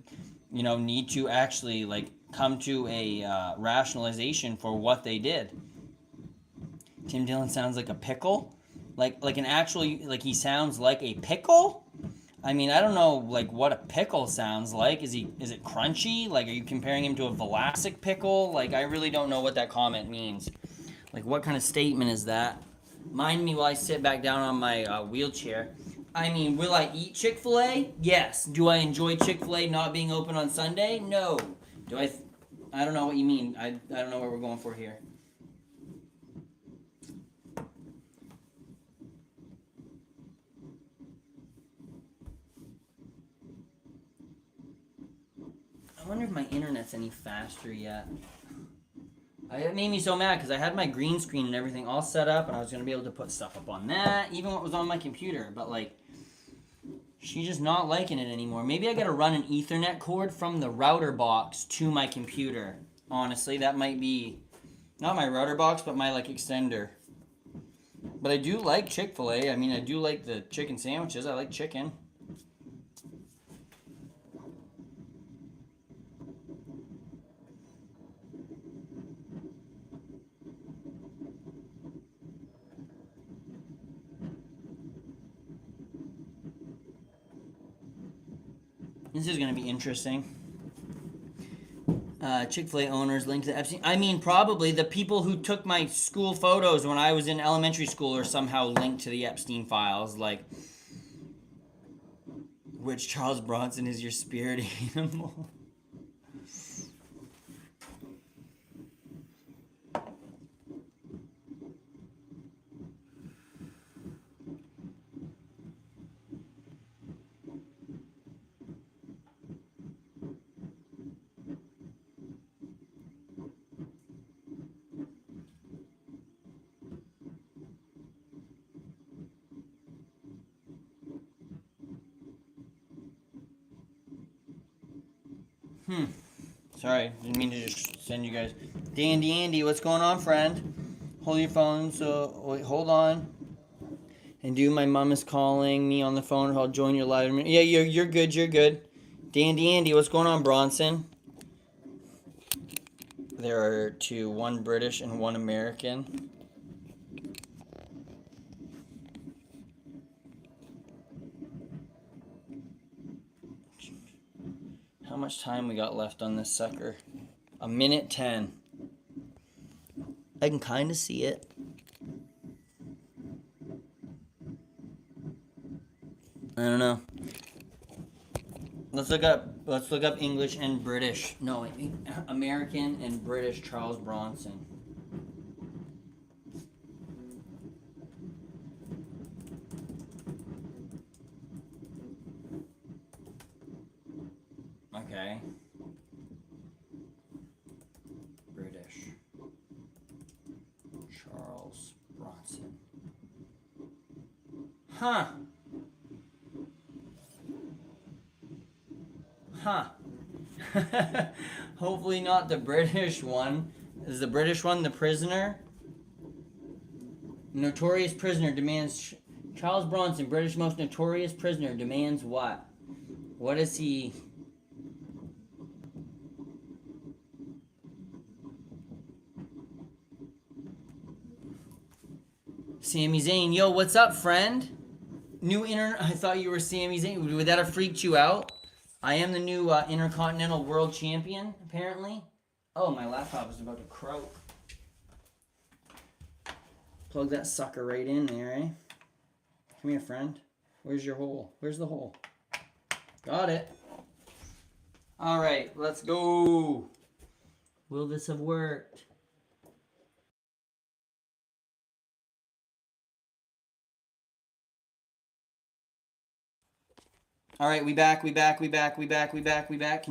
you know, need to actually, like, come to a rationalization for what they did. Tim Dillon sounds like a pickle? Like an actual, like he sounds like a pickle? I mean, I don't know, like, what a pickle sounds like. Is it crunchy? Like, are you comparing him to a Vlasic pickle? Like, I really don't know what that comment means. Like, what kind of statement is that? Mind me while I sit back down on my wheelchair. I mean, will I eat Chick-fil-A? Yes. Do I enjoy Chick-fil-A not being open on Sunday? No. Do I... I don't know what you mean. I don't know what we're going for here. I wonder if my internet's any faster yet. It made me so mad because I had my green screen and everything all set up and I was going to be able to put stuff up on that, even what was on my computer. But, like, she's just not liking it anymore. Maybe I got to run an Ethernet cord from the router box to my computer. Honestly, that might be not my router box, but my, like, extender. But I do like Chick-fil-A. I mean, I do like the chicken sandwiches. I like chicken. This is going to be interesting. Chick-fil-A owners linked to Epstein. I mean, probably the people who took my school photos when I was in elementary school are somehow linked to the Epstein files. Like, which Charles Bronson is your spirit animal? Sorry, didn't mean to just send you guys. Dandy Andy, what's going on, friend? Hold your phone, so wait, hold on. And my mom is calling me on the phone. I'll join your live. Yeah, you're good, you're good. Dandy Andy, what's going on, Bronson? There are two, one British and one American. How much time we got left on this sucker? 1:10. I can kind of see it. I don't know. Let's look up English and British. No, American and British Charles Bronson. Okay. British Charles Bronson. Huh. Huh. Hopefully not the British one. Is the British one the prisoner? Notorious prisoner demands... Charles Bronson, British most notorious prisoner, demands what? What is he... Sami Zayn. Yo, what's up, friend? New internet... I thought you were Sami Zayn. Would that have freaked you out? I am the new Intercontinental World Champion, apparently. Oh, my laptop is about to croak. Plug that sucker right in there, eh? Come here, friend. Where's your hole? Where's the hole? Got it. All right, let's go. Will this have worked? All right, we back. Can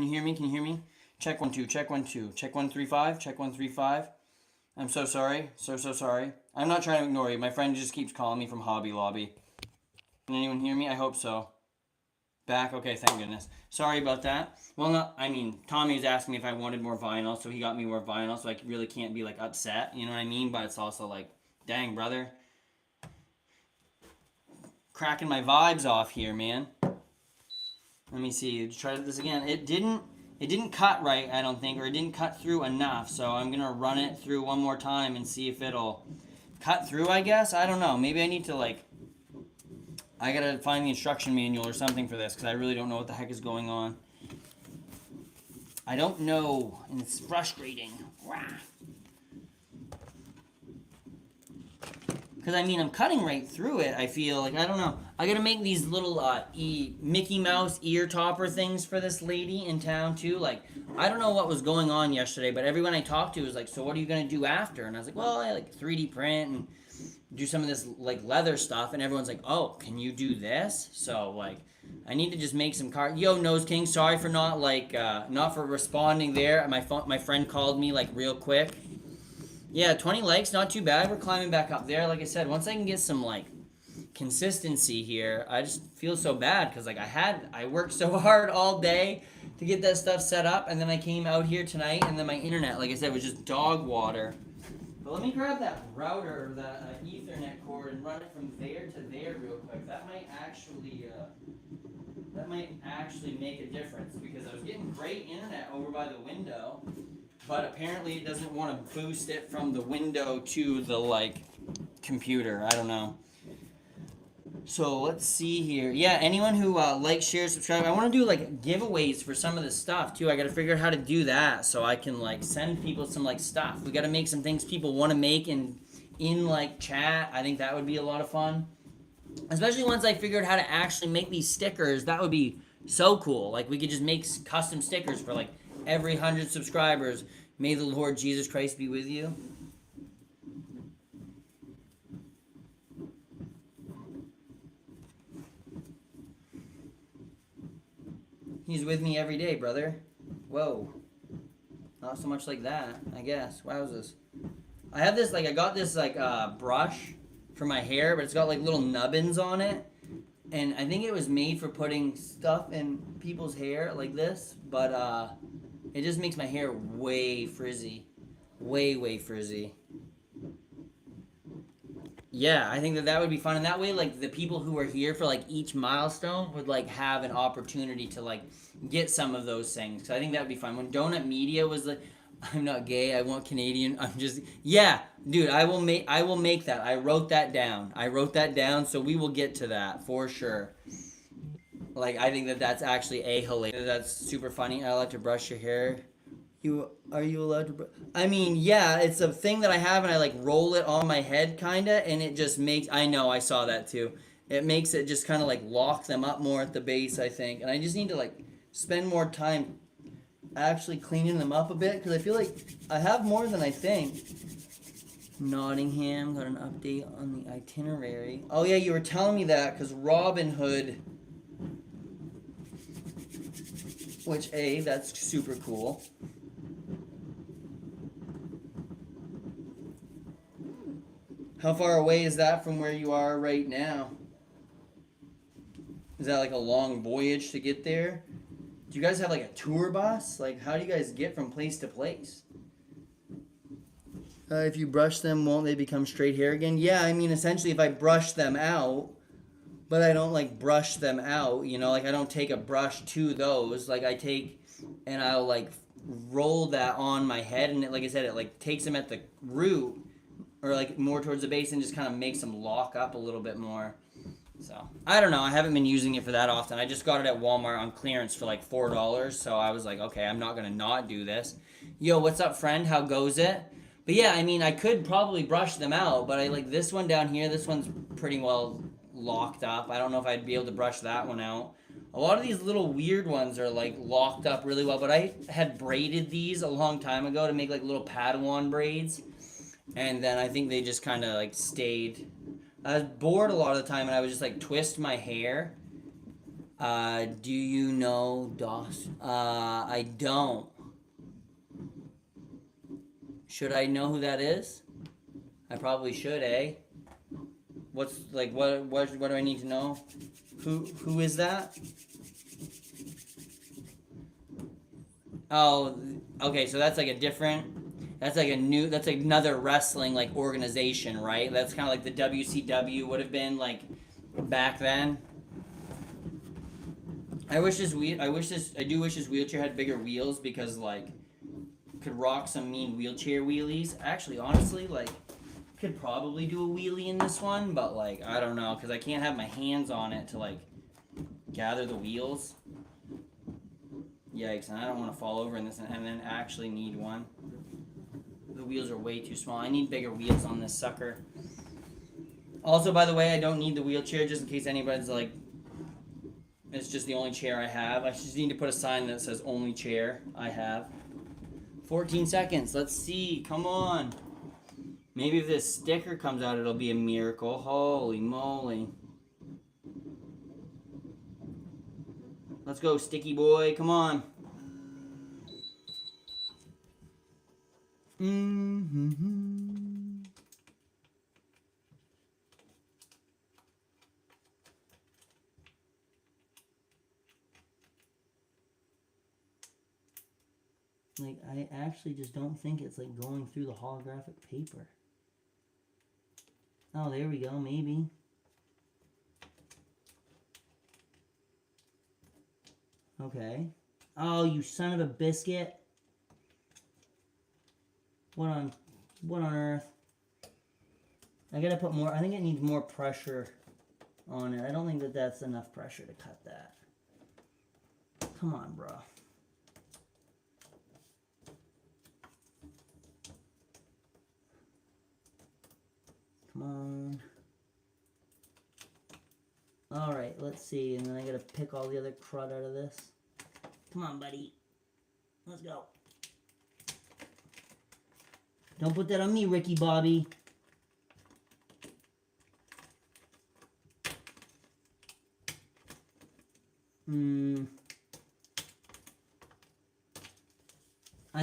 you hear me? Check 1 2, check 1 2, check 1 3 5, check 1 3 5. I'm so sorry. So sorry. I'm not trying to ignore you. My friend just keeps calling me from Hobby Lobby. Can anyone hear me? I hope so. Back? Okay, thank goodness. Sorry about that. Well, no, I mean, Tommy was asking me if I wanted more vinyl, so he got me more vinyl, so I really can't be, like, upset, you know what I mean? But it's also like, dang, brother. Cracking my vibes off here, man. Let me see. Try this again. It didn't cut right, I don't think, or it didn't cut through enough, so I'm going to run it through one more time and see if it'll cut through, I guess? I don't know. Maybe I need to, like... I gotta find the instruction manual or something for this, because I really don't know what the heck is going on. I don't know, and it's frustrating. Because, I mean, I'm cutting right through it, I feel. Like, I don't know. I gotta make these little Mickey Mouse ear topper things for this lady in town, too. Like, I don't know what was going on yesterday, but everyone I talked to was like, so what are you gonna do after? And I was like, well, I like 3D print and do some of this like leather stuff, and everyone's like, oh, can you do this? So like I need to just make some cards. Yo, Nose King, sorry for not like not for responding there. My friend called me like real quick. Yeah, 20 likes, not too bad. We're climbing back up there. Like I said, once I can get some like consistency here, I just feel so bad because like I worked so hard all day to get that stuff set up, and then I came out here tonight, and then my internet, like I said, was just dog water. But let me grab that router, or that Ethernet cord, and run it from there to there real quick. That might actually make a difference, because I was getting great internet over by the window, but apparently it doesn't want to boost it from the window to the like computer. I don't know. So let's see here. Yeah, anyone who likes, shares, subscribe. I want to do like giveaways for some of this stuff too. I got to figure out how to do that so I can like send people some like stuff. We got to make some things people want to make in like chat. I think that would be a lot of fun. Especially once I figured how to actually make these stickers. That would be so cool. Like we could just make custom stickers for like every 100 subscribers. May the Lord Jesus Christ be with you. He's with me every day, brother. Whoa. Not so much like that, I guess. Wowzers. I have this, like, I got this, like, brush for my hair, but it's got, like, little nubbins on it. And I think it was made for putting stuff in people's hair like this. But, it just makes my hair way frizzy. Way frizzy. Yeah, I think that would be fun, and that way, like, the people who are here for, like, each milestone would, like, have an opportunity to, like, get some of those things, because I think that would be fun. When Donut Media was like, I'm not gay, I want Canadian, I'm just, yeah, dude, I will make that. I wrote that down, so we will get to that, for sure. Like, I think that's actually hilarious. That's super funny. I like to brush your hair. Are you allowed to? I mean, yeah, it's a thing that I have, and I like roll it on my head, kinda, and it just makes. I know, I saw that too. it makes it just kind of like lock them up more at the base, I think. And I just need to like spend more time actually cleaning them up a bit because I feel like I have more than I think. Nottingham got an update on the itinerary. Oh yeah, you were telling me that because Robin Hood, which that's super cool. How far away is that from where you are right now? Is that like a long voyage to get there? Do you guys have like a tour bus? Like, how do you guys get from place to place? If you brush them, won't they become straight hair again? Yeah, I mean, essentially, if I brush them out, but I don't like brush them out, you know, like I don't take a brush to those. Like, I take and I'll like roll that on my head, and it, like I said, it like takes them at the root or like more towards the base and just kind of makes them lock up a little bit more. So I don't know. I haven't been using it for that often. I just got it at Walmart on clearance for like $4. So I was like, okay, I'm not gonna not do this. Yo, what's up, friend? How goes it? But yeah, I mean, I could probably brush them out, but I like this one down here. This one's pretty well locked up. I don't know if I'd be able to brush that one out. A lot of these little weird ones are like locked up really well, but I had braided these a long time ago to make like little Padawan braids, and then I think they just kind of like stayed. I was bored a lot of the time, and I would just like twist my hair. Do you know Doss? I don't. Should I know who that is? I probably should, eh? What's like what do I need to know? Who is that? Oh, okay, so that's like a different, that's like a new, that's like another wrestling like organization, right? That's kind of like the WCW would have been like back then. I do wish this wheelchair had bigger wheels because like could rock some mean wheelchair wheelies. Actually, honestly, like could probably do a wheelie in this one, but like I don't know because I can't have my hands on it to like gather the wheels. Yikes, and I don't want to fall over in this and then actually need one. The wheels are way too small. I need bigger wheels on this sucker. Also, by the way, I don't need the wheelchair just in case anybody's like, it's just the only chair I have. I just need to put a sign that says only chair I have. 14 seconds. Let's see. Come on. Maybe if this sticker comes out, it'll be a miracle. Holy moly. Let's go, sticky boy. Come on. Like, I actually just don't think it's like going through the holographic paper. Oh, there we go. Maybe. Okay. Oh, you son of a biscuit. What on earth? I gotta put more, I think it needs more pressure on it. I don't think that that's enough pressure to cut that. Come on, bro. Come on. Alright, let's see. And then I gotta pick all the other crud out of this. Come on, buddy. Let's go. Don't put that on me, Ricky Bobby. I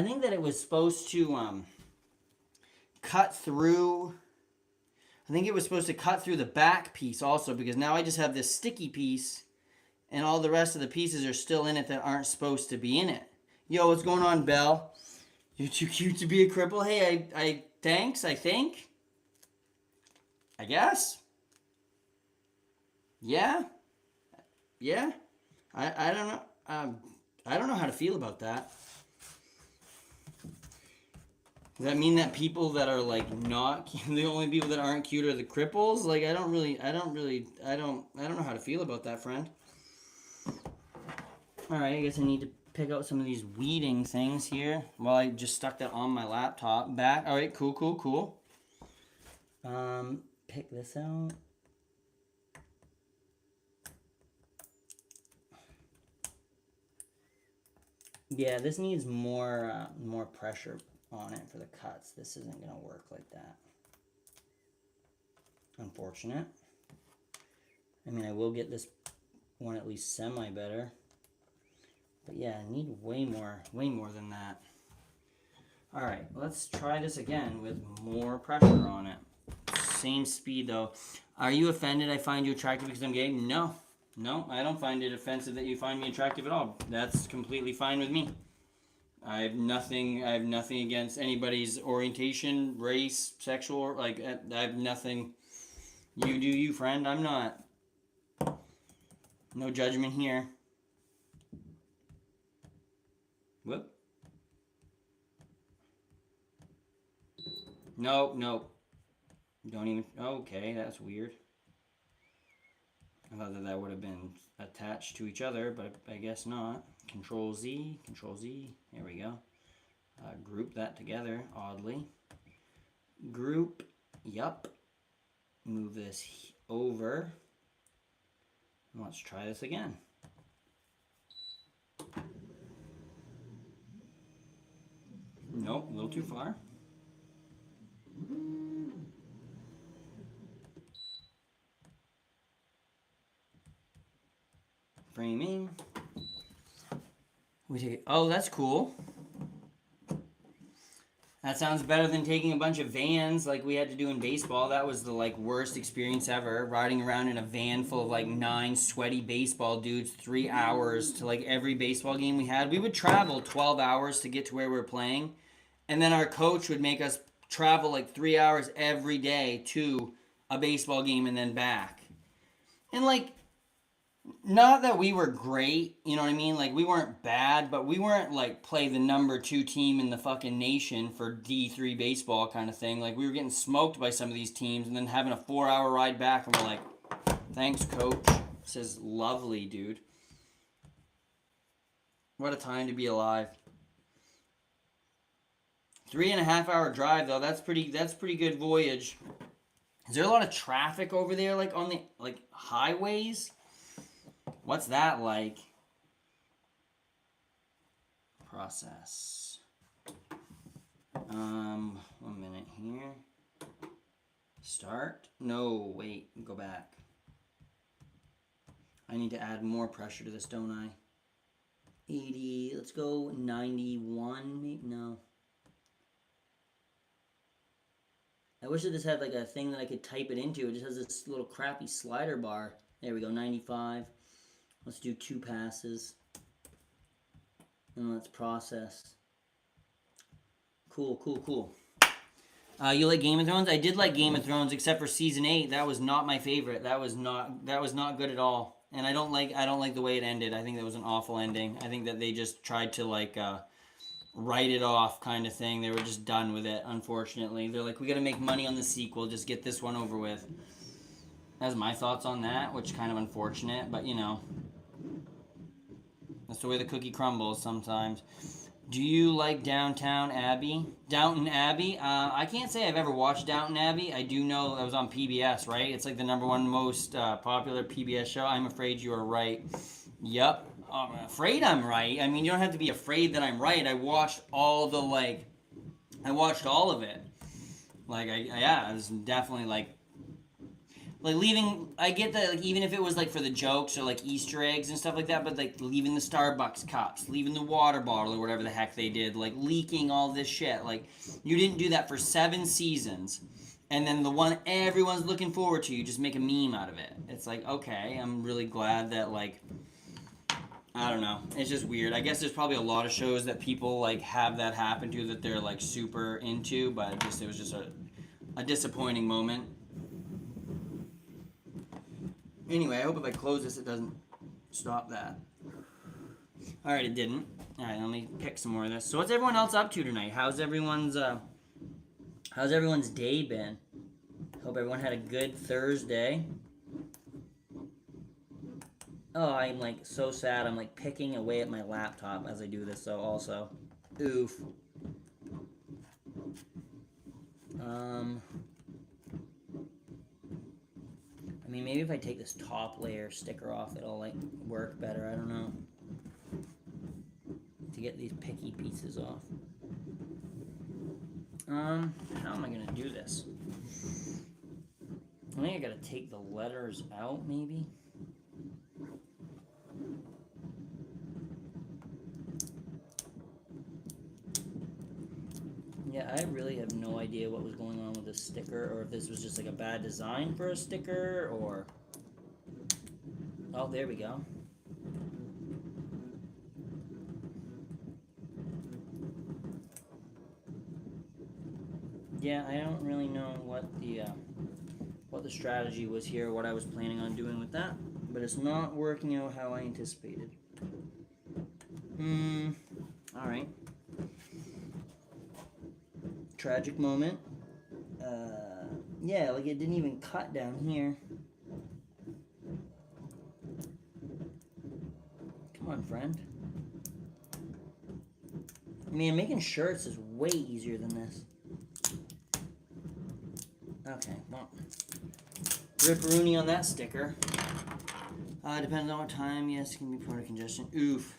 think that it was supposed to cut through. I think it was supposed to cut through the back piece also, because now I just have this sticky piece and all the rest of the pieces are still in it that aren't supposed to be in it. Yo, what's going on, Belle? You're too cute to be a cripple. Hey, I thanks, I think. I guess. Yeah. Yeah. I don't know. I don't know how to feel about that. Does that mean that people that are like not the only people that aren't cute are the cripples? Like I don't know how to feel about that, friend. All right, I guess I need to pick out some of these weeding things here while I just stuck that on my laptop. Back. All right, cool. Pick this out. Yeah, this needs more pressure on it for the cuts. This isn't gonna work like that. Unfortunate. I mean, I will get this one at least semi better. But yeah, I need way more than that. All right, let's try this again with more pressure on it. Same speed though. Are you offended I find you attractive because I'm gay? No. No, I don't find it offensive that you find me attractive at all. That's completely fine with me. I have nothing against anybody's orientation, race, sexual, like I have nothing. You do you, friend. I'm not. No judgment here. Whoop. Nope, nope. Don't even. Okay, that's weird. I thought that would have been attached to each other, but I guess not. Control Z, Control Z. There we go. Group that together, oddly. Group, yup. Move this over. Let's try this again. Nope, a little too far. Framing. We take it. Oh, that's cool. That sounds better than taking a bunch of vans like we had to do in baseball. That was the worst experience ever. Riding around in a van full of 9 sweaty baseball dudes, 3 hours to every baseball game we had. We would travel 12 hours to get to where we were playing, and then our coach would make us travel 3 hours every day to a baseball game and then back. And not that we were great, you know what I mean? We weren't bad, but we weren't play the number 2 team in the fucking nation for D3 baseball kind of thing. We were getting smoked by some of these teams and then having a 4-hour ride back, and we're like, thanks, coach. Says, lovely, dude. What a time to be alive. 3.5-hour drive though. That's pretty good voyage. Is there a lot of traffic over there, on the highways? What's that like? Process. 1 minute here. Start. No, wait. Go back. I need to add more pressure to this, don't I? 80. Let's go 91. Maybe no. I wish it just had a thing that I could type it into. It just has this little crappy slider bar. There we go. 95. Let's do 2 passes. And let's process. Cool, cool, cool. You like Game of Thrones? I did like Game of Thrones, except for season 8. That was not my favorite. That was not good at all. And I don't like the way it ended. I think that was an awful ending. I think that they just tried to write it off kind of thing. They were just done with it, unfortunately. They're like, we got to make money on the sequel. Just get this one over with. That's my thoughts on that, which is kind of unfortunate, but that's the way the cookie crumbles sometimes. Do you like Downton Abbey? I can't say I've ever watched Downton Abbey. I do know that was on PBS, right? It's the number 1 most popular PBS show. I'm afraid you are right. Yep. I'm afraid I'm right. I mean, you don't have to be afraid that I'm right. I watched all of it. It was definitely leaving. I get that even if it was for the jokes or Easter eggs and stuff like that, but leaving the Starbucks cups, leaving the water bottle or whatever the heck they did, leaking all this shit. You didn't do that for 7 seasons, and then the one everyone's looking forward to, you just make a meme out of it. It's okay, I'm really glad that I don't know. It's just weird. I guess there's probably a lot of shows that people have that happen to that they're super into, but it was just a disappointing moment. Anyway, I hope if I close this, it doesn't stop that. All right, it didn't. All right, let me pick some more of this. So, what's everyone else up to tonight? How's everyone's day been? Hope everyone had a good Thursday. Oh, I'm so sad. I'm picking away at my laptop as I do this. So also, oof. I mean, maybe if I take this top layer sticker off, it'll work better. I don't know. To to get these picky pieces off. How am I gonna do this? I think I gotta take the letters out, maybe. Yeah, I really have no idea what was going on with this sticker, or if this was just like a bad design for a sticker, or... Oh, there we go. Yeah, I don't really know what the strategy was here, what I was planning on doing with that, but it's not working out how I anticipated. Alright. Tragic moment. Yeah, like it didn't even cut down here. Come on, friend. Man, making shirts is way easier than this. Okay, well. Ripperoonie on that sticker. Depends on what time. Yes, it can be part of congestion. Oof.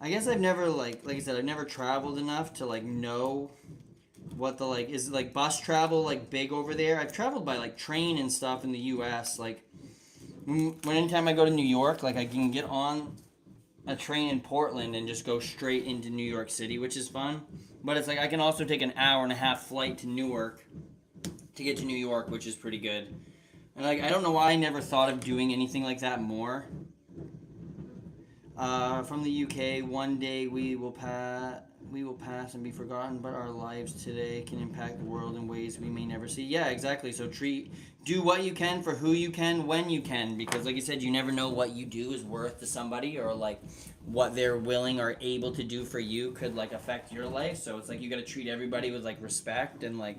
I guess I've never, like I said, I've never traveled enough to, like, know what the, like, is, like, bus travel, like, big over there? I've traveled by, like, train and stuff in the U.S., like, anytime I go to New York, like, I can get on a train in Portland and just go straight into New York City, which is fun. But it's like I can also take an hour-and-a-half flight to Newark to get to New York, which is pretty good. And like I don't know why I never thought of doing anything like that more. From the UK, one day we will pass and be forgotten, but our lives today can impact the world in ways we may never see. Yeah, exactly. So do what you can for who you can when you can, because like you said, you never know what you do is worth to somebody, or like what they're willing or able to do for you could like affect your life. So it's like you got to treat everybody with like respect. And like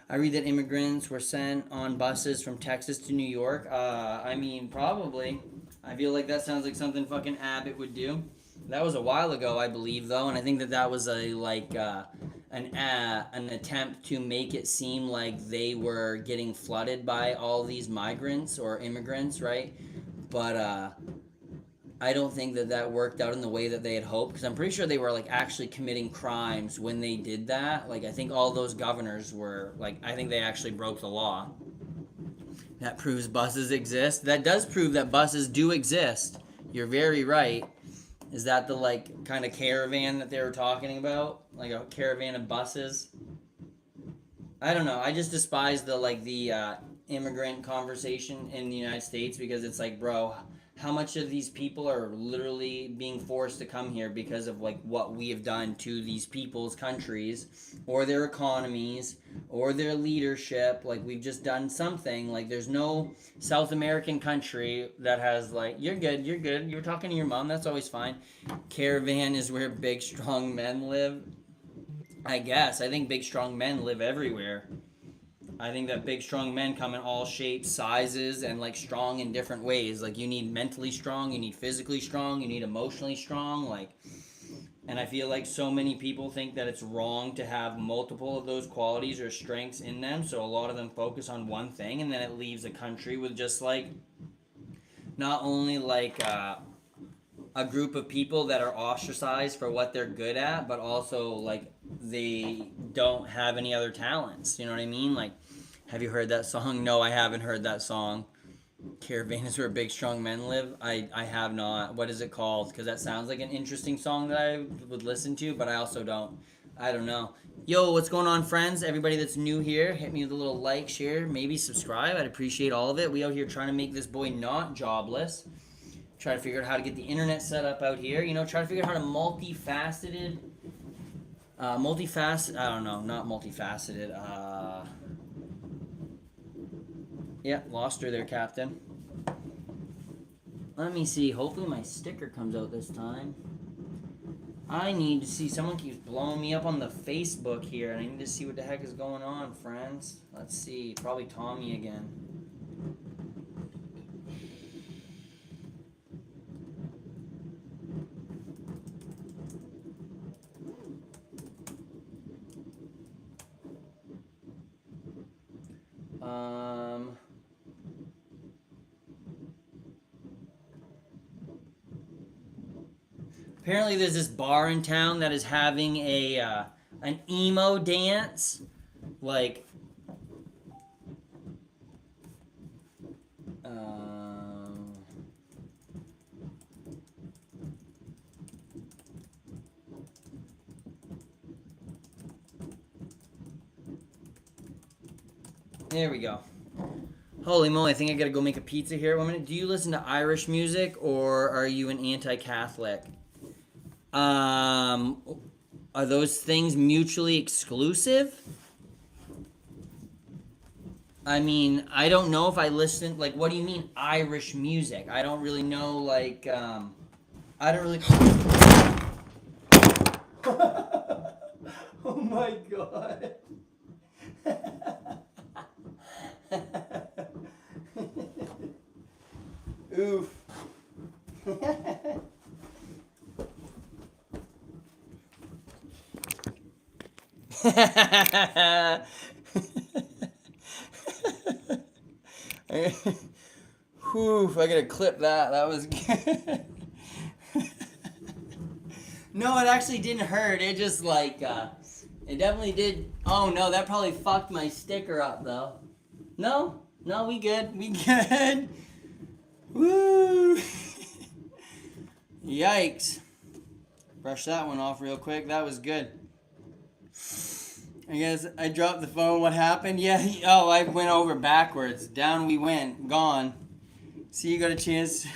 I read that immigrants were sent on buses from Texas to New York. I mean, probably. I feel like that sounds like something fucking Abbott would do. That was a while ago, I believe, though, and I think that was a like an attempt to make it seem like they were getting flooded by all these migrants or immigrants, right? But I don't think that worked out in the way that they had hoped, because I'm pretty sure they were like actually committing crimes when they did that. Like I think all those governors were like, I think they actually broke the law. That proves buses exist. That does prove that buses do exist. You're very right. Is that the like kind of caravan that they were talking about? Like a caravan of buses? I don't know. I just despise the immigrant conversation in the United States, because it's like, bro, how much of these people are literally being forced to come here because of like what we have done to these people's countries or their economies or their leadership? Like we've just done something. Like there's no South American country that has like, you're good, you're talking to your mom, that's always fine. Caravan is where big strong men live. I guess. I think big strong men live everywhere. I think that big strong men come in all shapes, sizes, and like strong in different ways. Like you need mentally strong, you need physically strong, you need emotionally strong. Like, and I feel like so many people think that it's wrong to have multiple of those qualities or strengths in them. So a lot of them focus on one thing, and then it leaves a country with just like not only like a group of people that are ostracized for what they're good at, but also like they don't have any other talents. You know what I mean? Like, have you heard that song? No, I haven't heard that song. Caravan is where big strong men live. I have not. What is it called? Because that sounds like an interesting song that I would listen to, but I also don't. I don't know. Yo, what's going on, friends? Everybody that's new here, hit me with a little like, share, maybe subscribe. I'd appreciate all of it. We out here trying to make this boy not jobless. Try to figure out how to get the internet set up out here. You know, try to figure out how to multifaceted. I don't know, not multifaceted. Yeah, lost her there, Captain. Let me see. Hopefully my sticker comes out this time. I need to see. Someone keeps blowing me up on the Facebook here, and I need to see what the heck is going on, friends. Let's see. Probably Tommy again. Apparently, there's this bar in town that is having an emo dance. Like, there we go. Holy moly, I think I gotta go make a pizza here. 1 minute. Do you listen to Irish music or are you an anti-Catholic? Are those things mutually exclusive? I mean, I don't know if I listen. Like, what do you mean Irish music? I don't really know. Like, I don't really. Oh my god. Oof. Whew, I gotta clip that. That was good. No, it actually didn't hurt. It just like, it definitely did. Oh no, that probably fucked my sticker up though. No, we good. We good. Woo! Yikes. Brush that one off real quick. That was good. I guess I dropped the phone. What happened? Yeah. I went over backwards. Down we went. Gone. See, you got a chance.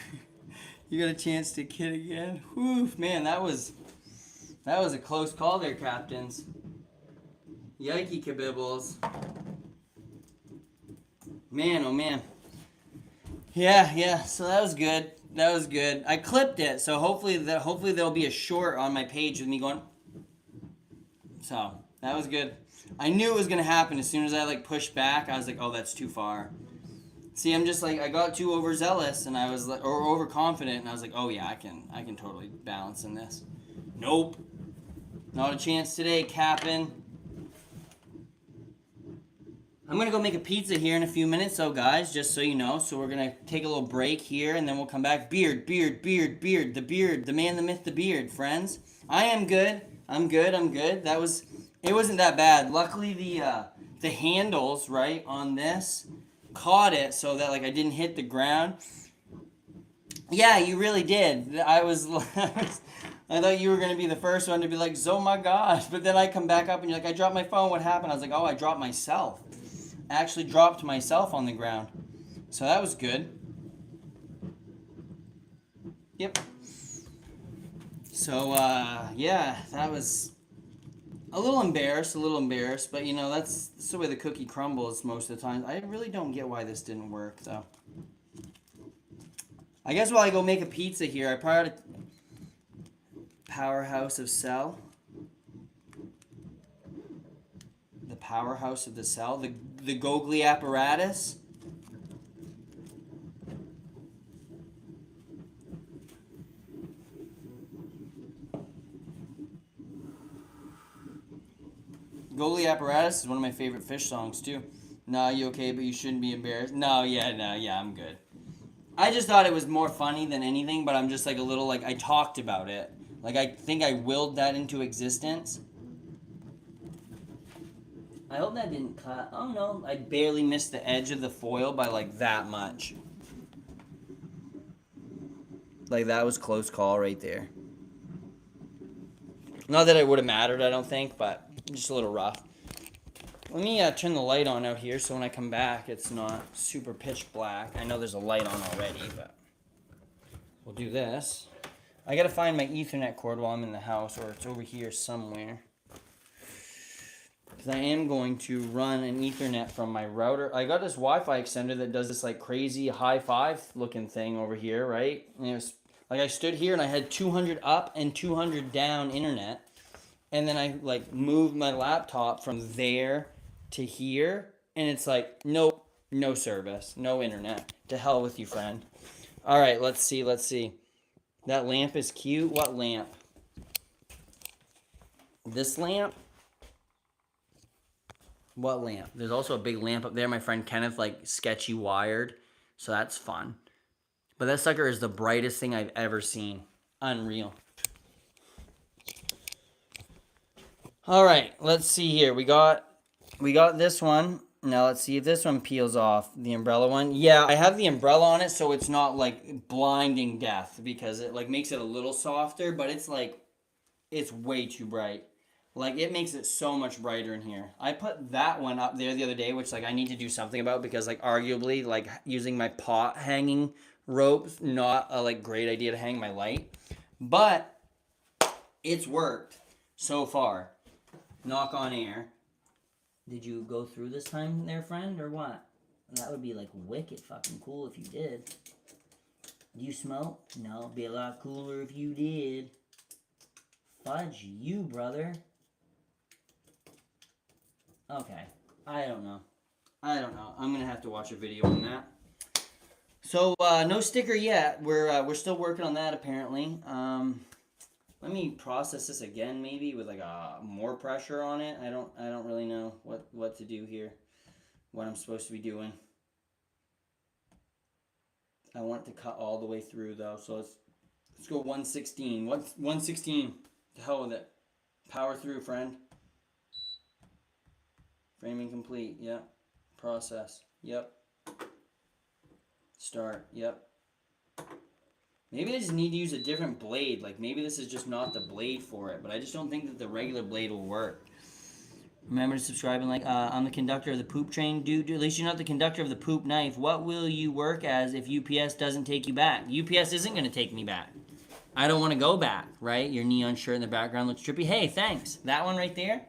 You got a chance to kid again. Whew, man, that was a close call there, captains. Yikey kabibbles. Man, oh man. Yeah. So that was good. That was good. I clipped it, so hopefully there'll be a short on my page with me going. So that was good. I knew it was gonna happen as soon as I like pushed back. I was like, oh, that's too far. See, I'm just like I got too overzealous and I was like, or overconfident, and I was like, oh yeah, I can totally balance in this. Nope, not a chance today, Captain. I'm gonna go make a pizza here in a few minutes, so guys, just so you know. So we're gonna take a little break here, and then we'll come back. Beard, the beard, the man, the myth, the beard, friends. I am good. I'm good. It wasn't that bad. Luckily, the handles right on this caught it, so that like I didn't hit the ground. Yeah, you really did. I thought you were gonna be the first one to be like, oh my gosh, but then I come back up and you're like, I dropped my phone. What happened? I was like, oh, I dropped myself. I actually dropped myself on the ground. So that was good. Yep. So, yeah, that was a little embarrassed, but you know, that's the way the cookie crumbles most of the time. I really don't get why this didn't work, though. I guess while I go make a pizza here, I probably ought to... Powerhouse of Cell. The powerhouse of the cell. The Gogli apparatus. Gogli apparatus is one of my favorite Fish songs, too. Nah, you okay, but you shouldn't be embarrassed. No, yeah, I'm good. I just thought it was more funny than anything, but I'm just like a little like, I talked about it. Like, I think I willed that into existence. I hope that didn't cut. Oh no, I barely missed the edge of the foil by like that much. Like, that was close call right there. Not that it would have mattered, I don't think, but just a little rough. Let me turn the light on out here so when I come back it's not super pitch black. I know there's a light on already, but we'll do this. I gotta find my Ethernet cord while I'm in the house, or it's over here somewhere. Because I am going to run an Ethernet from my router. I got this Wi-Fi extender that does this like crazy high five looking thing over here, right? And it was like I stood here and I had 200 up and 200 down internet. And then I like moved my laptop from there to here. And it's like, nope, no service, no internet. To hell with you, friend. All right, let's see. That lamp is cute. What lamp? This lamp? What lamp? There's also a big lamp up there. My friend Kenneth like sketchy wired. So that's fun. But that sucker is the brightest thing I've ever seen. Unreal. All right, let's see here. We got this one. Now let's see if this one peels off. The umbrella one. Yeah, I have the umbrella on it so it's not like blinding death because it like makes it a little softer, but it's like it's way too bright. Like it makes it so much brighter in here. I put that one up there the other day, which like I need to do something about because like arguably like using my pot hanging ropes not a like great idea to hang my light, but it's worked so far. Knock on air. Did you go through this time there, friend, or what? That would be like wicked fucking cool if you did. Do you smoke? No, it'd be a lot cooler if you did. Fudge you, brother. Okay. I don't know. I'm gonna have to watch a video on that. So no sticker yet. We're still working on that apparently. Let me process this again, maybe with like more pressure on it. I don't really know what to do here. What I'm supposed to be doing. I want it to cut all the way through though. So let's go 116. What's 116? To hell with it. Power through, friend. Framing complete. Yep. Process. Yep. Start. Yep. Maybe I just need to use a different blade. Like maybe this is just not the blade for it, but I just don't think that the regular blade will work. Remember to subscribe and like. I'm the conductor of the poop train. Dude, at least you're not the conductor of the poop knife. What will you work as if UPS doesn't take you back? UPS isn't going to take me back. I don't want to go back, right? Your neon shirt in the background looks trippy. Hey, thanks. That one right there.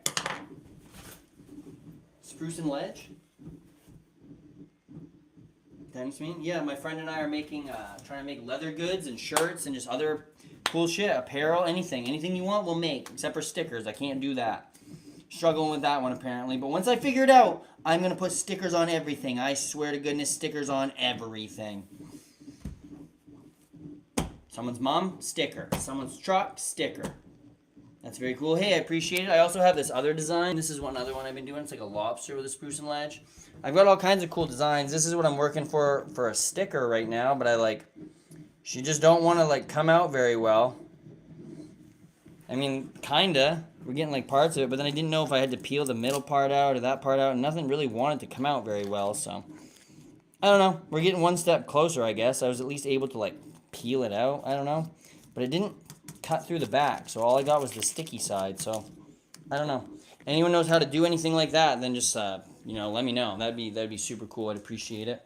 Spruce and Ledge. Thanks, man. Yeah, my friend and I are making, trying to make leather goods and shirts and just other cool shit, apparel, anything. Anything you want, we'll make, except for stickers. I can't do that. Struggling with that one, apparently. But once I figure it out, I'm going to put stickers on everything. I swear to goodness, stickers on everything. Someone's mom, sticker. Someone's truck, sticker. That's very cool. Hey, I appreciate it. I also have this other design. This is one other one I've been doing. It's like a lobster with a spruce and ledge. I've got all kinds of cool designs. This is what I'm working for a sticker right now, but she just don't want to like come out very well. I mean, kinda. We're getting like parts of it, but then I didn't know if I had to peel the middle part out or that part out, and nothing really wanted to come out very well, so. I don't know. We're getting one step closer, I guess. I was at least able to like peel it out. I don't know. But it didn't cut through the back, so all I got was the sticky side, so I don't know. Anyone knows how to do anything like that, then just let me know. That'd be super cool. I'd appreciate it.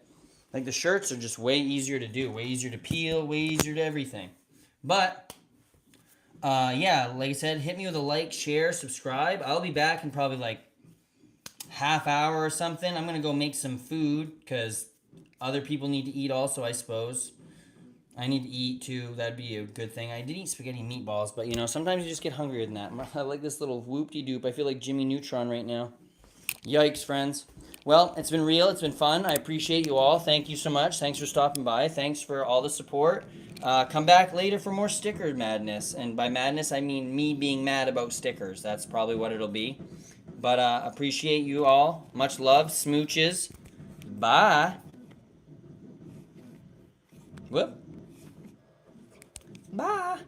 Like the shirts are just way easier to do, way easier to peel, way easier to everything. But yeah, like I said, hit me with a like, share, subscribe. I'll be back in probably like half hour or something. I'm gonna go make some food because other people need to eat also, I suppose. I need to eat too. That'd be a good thing. I did eat spaghetti meatballs, but sometimes you just get hungrier than that. I like this little whoop-de-doop. I feel like Jimmy Neutron right now. Yikes, friends. Well, it's been real. It's been fun. I appreciate you all. Thank you so much. Thanks for stopping by. Thanks for all the support. Come back later for more sticker madness. And by madness, I mean me being mad about stickers. That's probably what it'll be. But appreciate you all. Much love. Smooches. Bye. Whoop. Bye.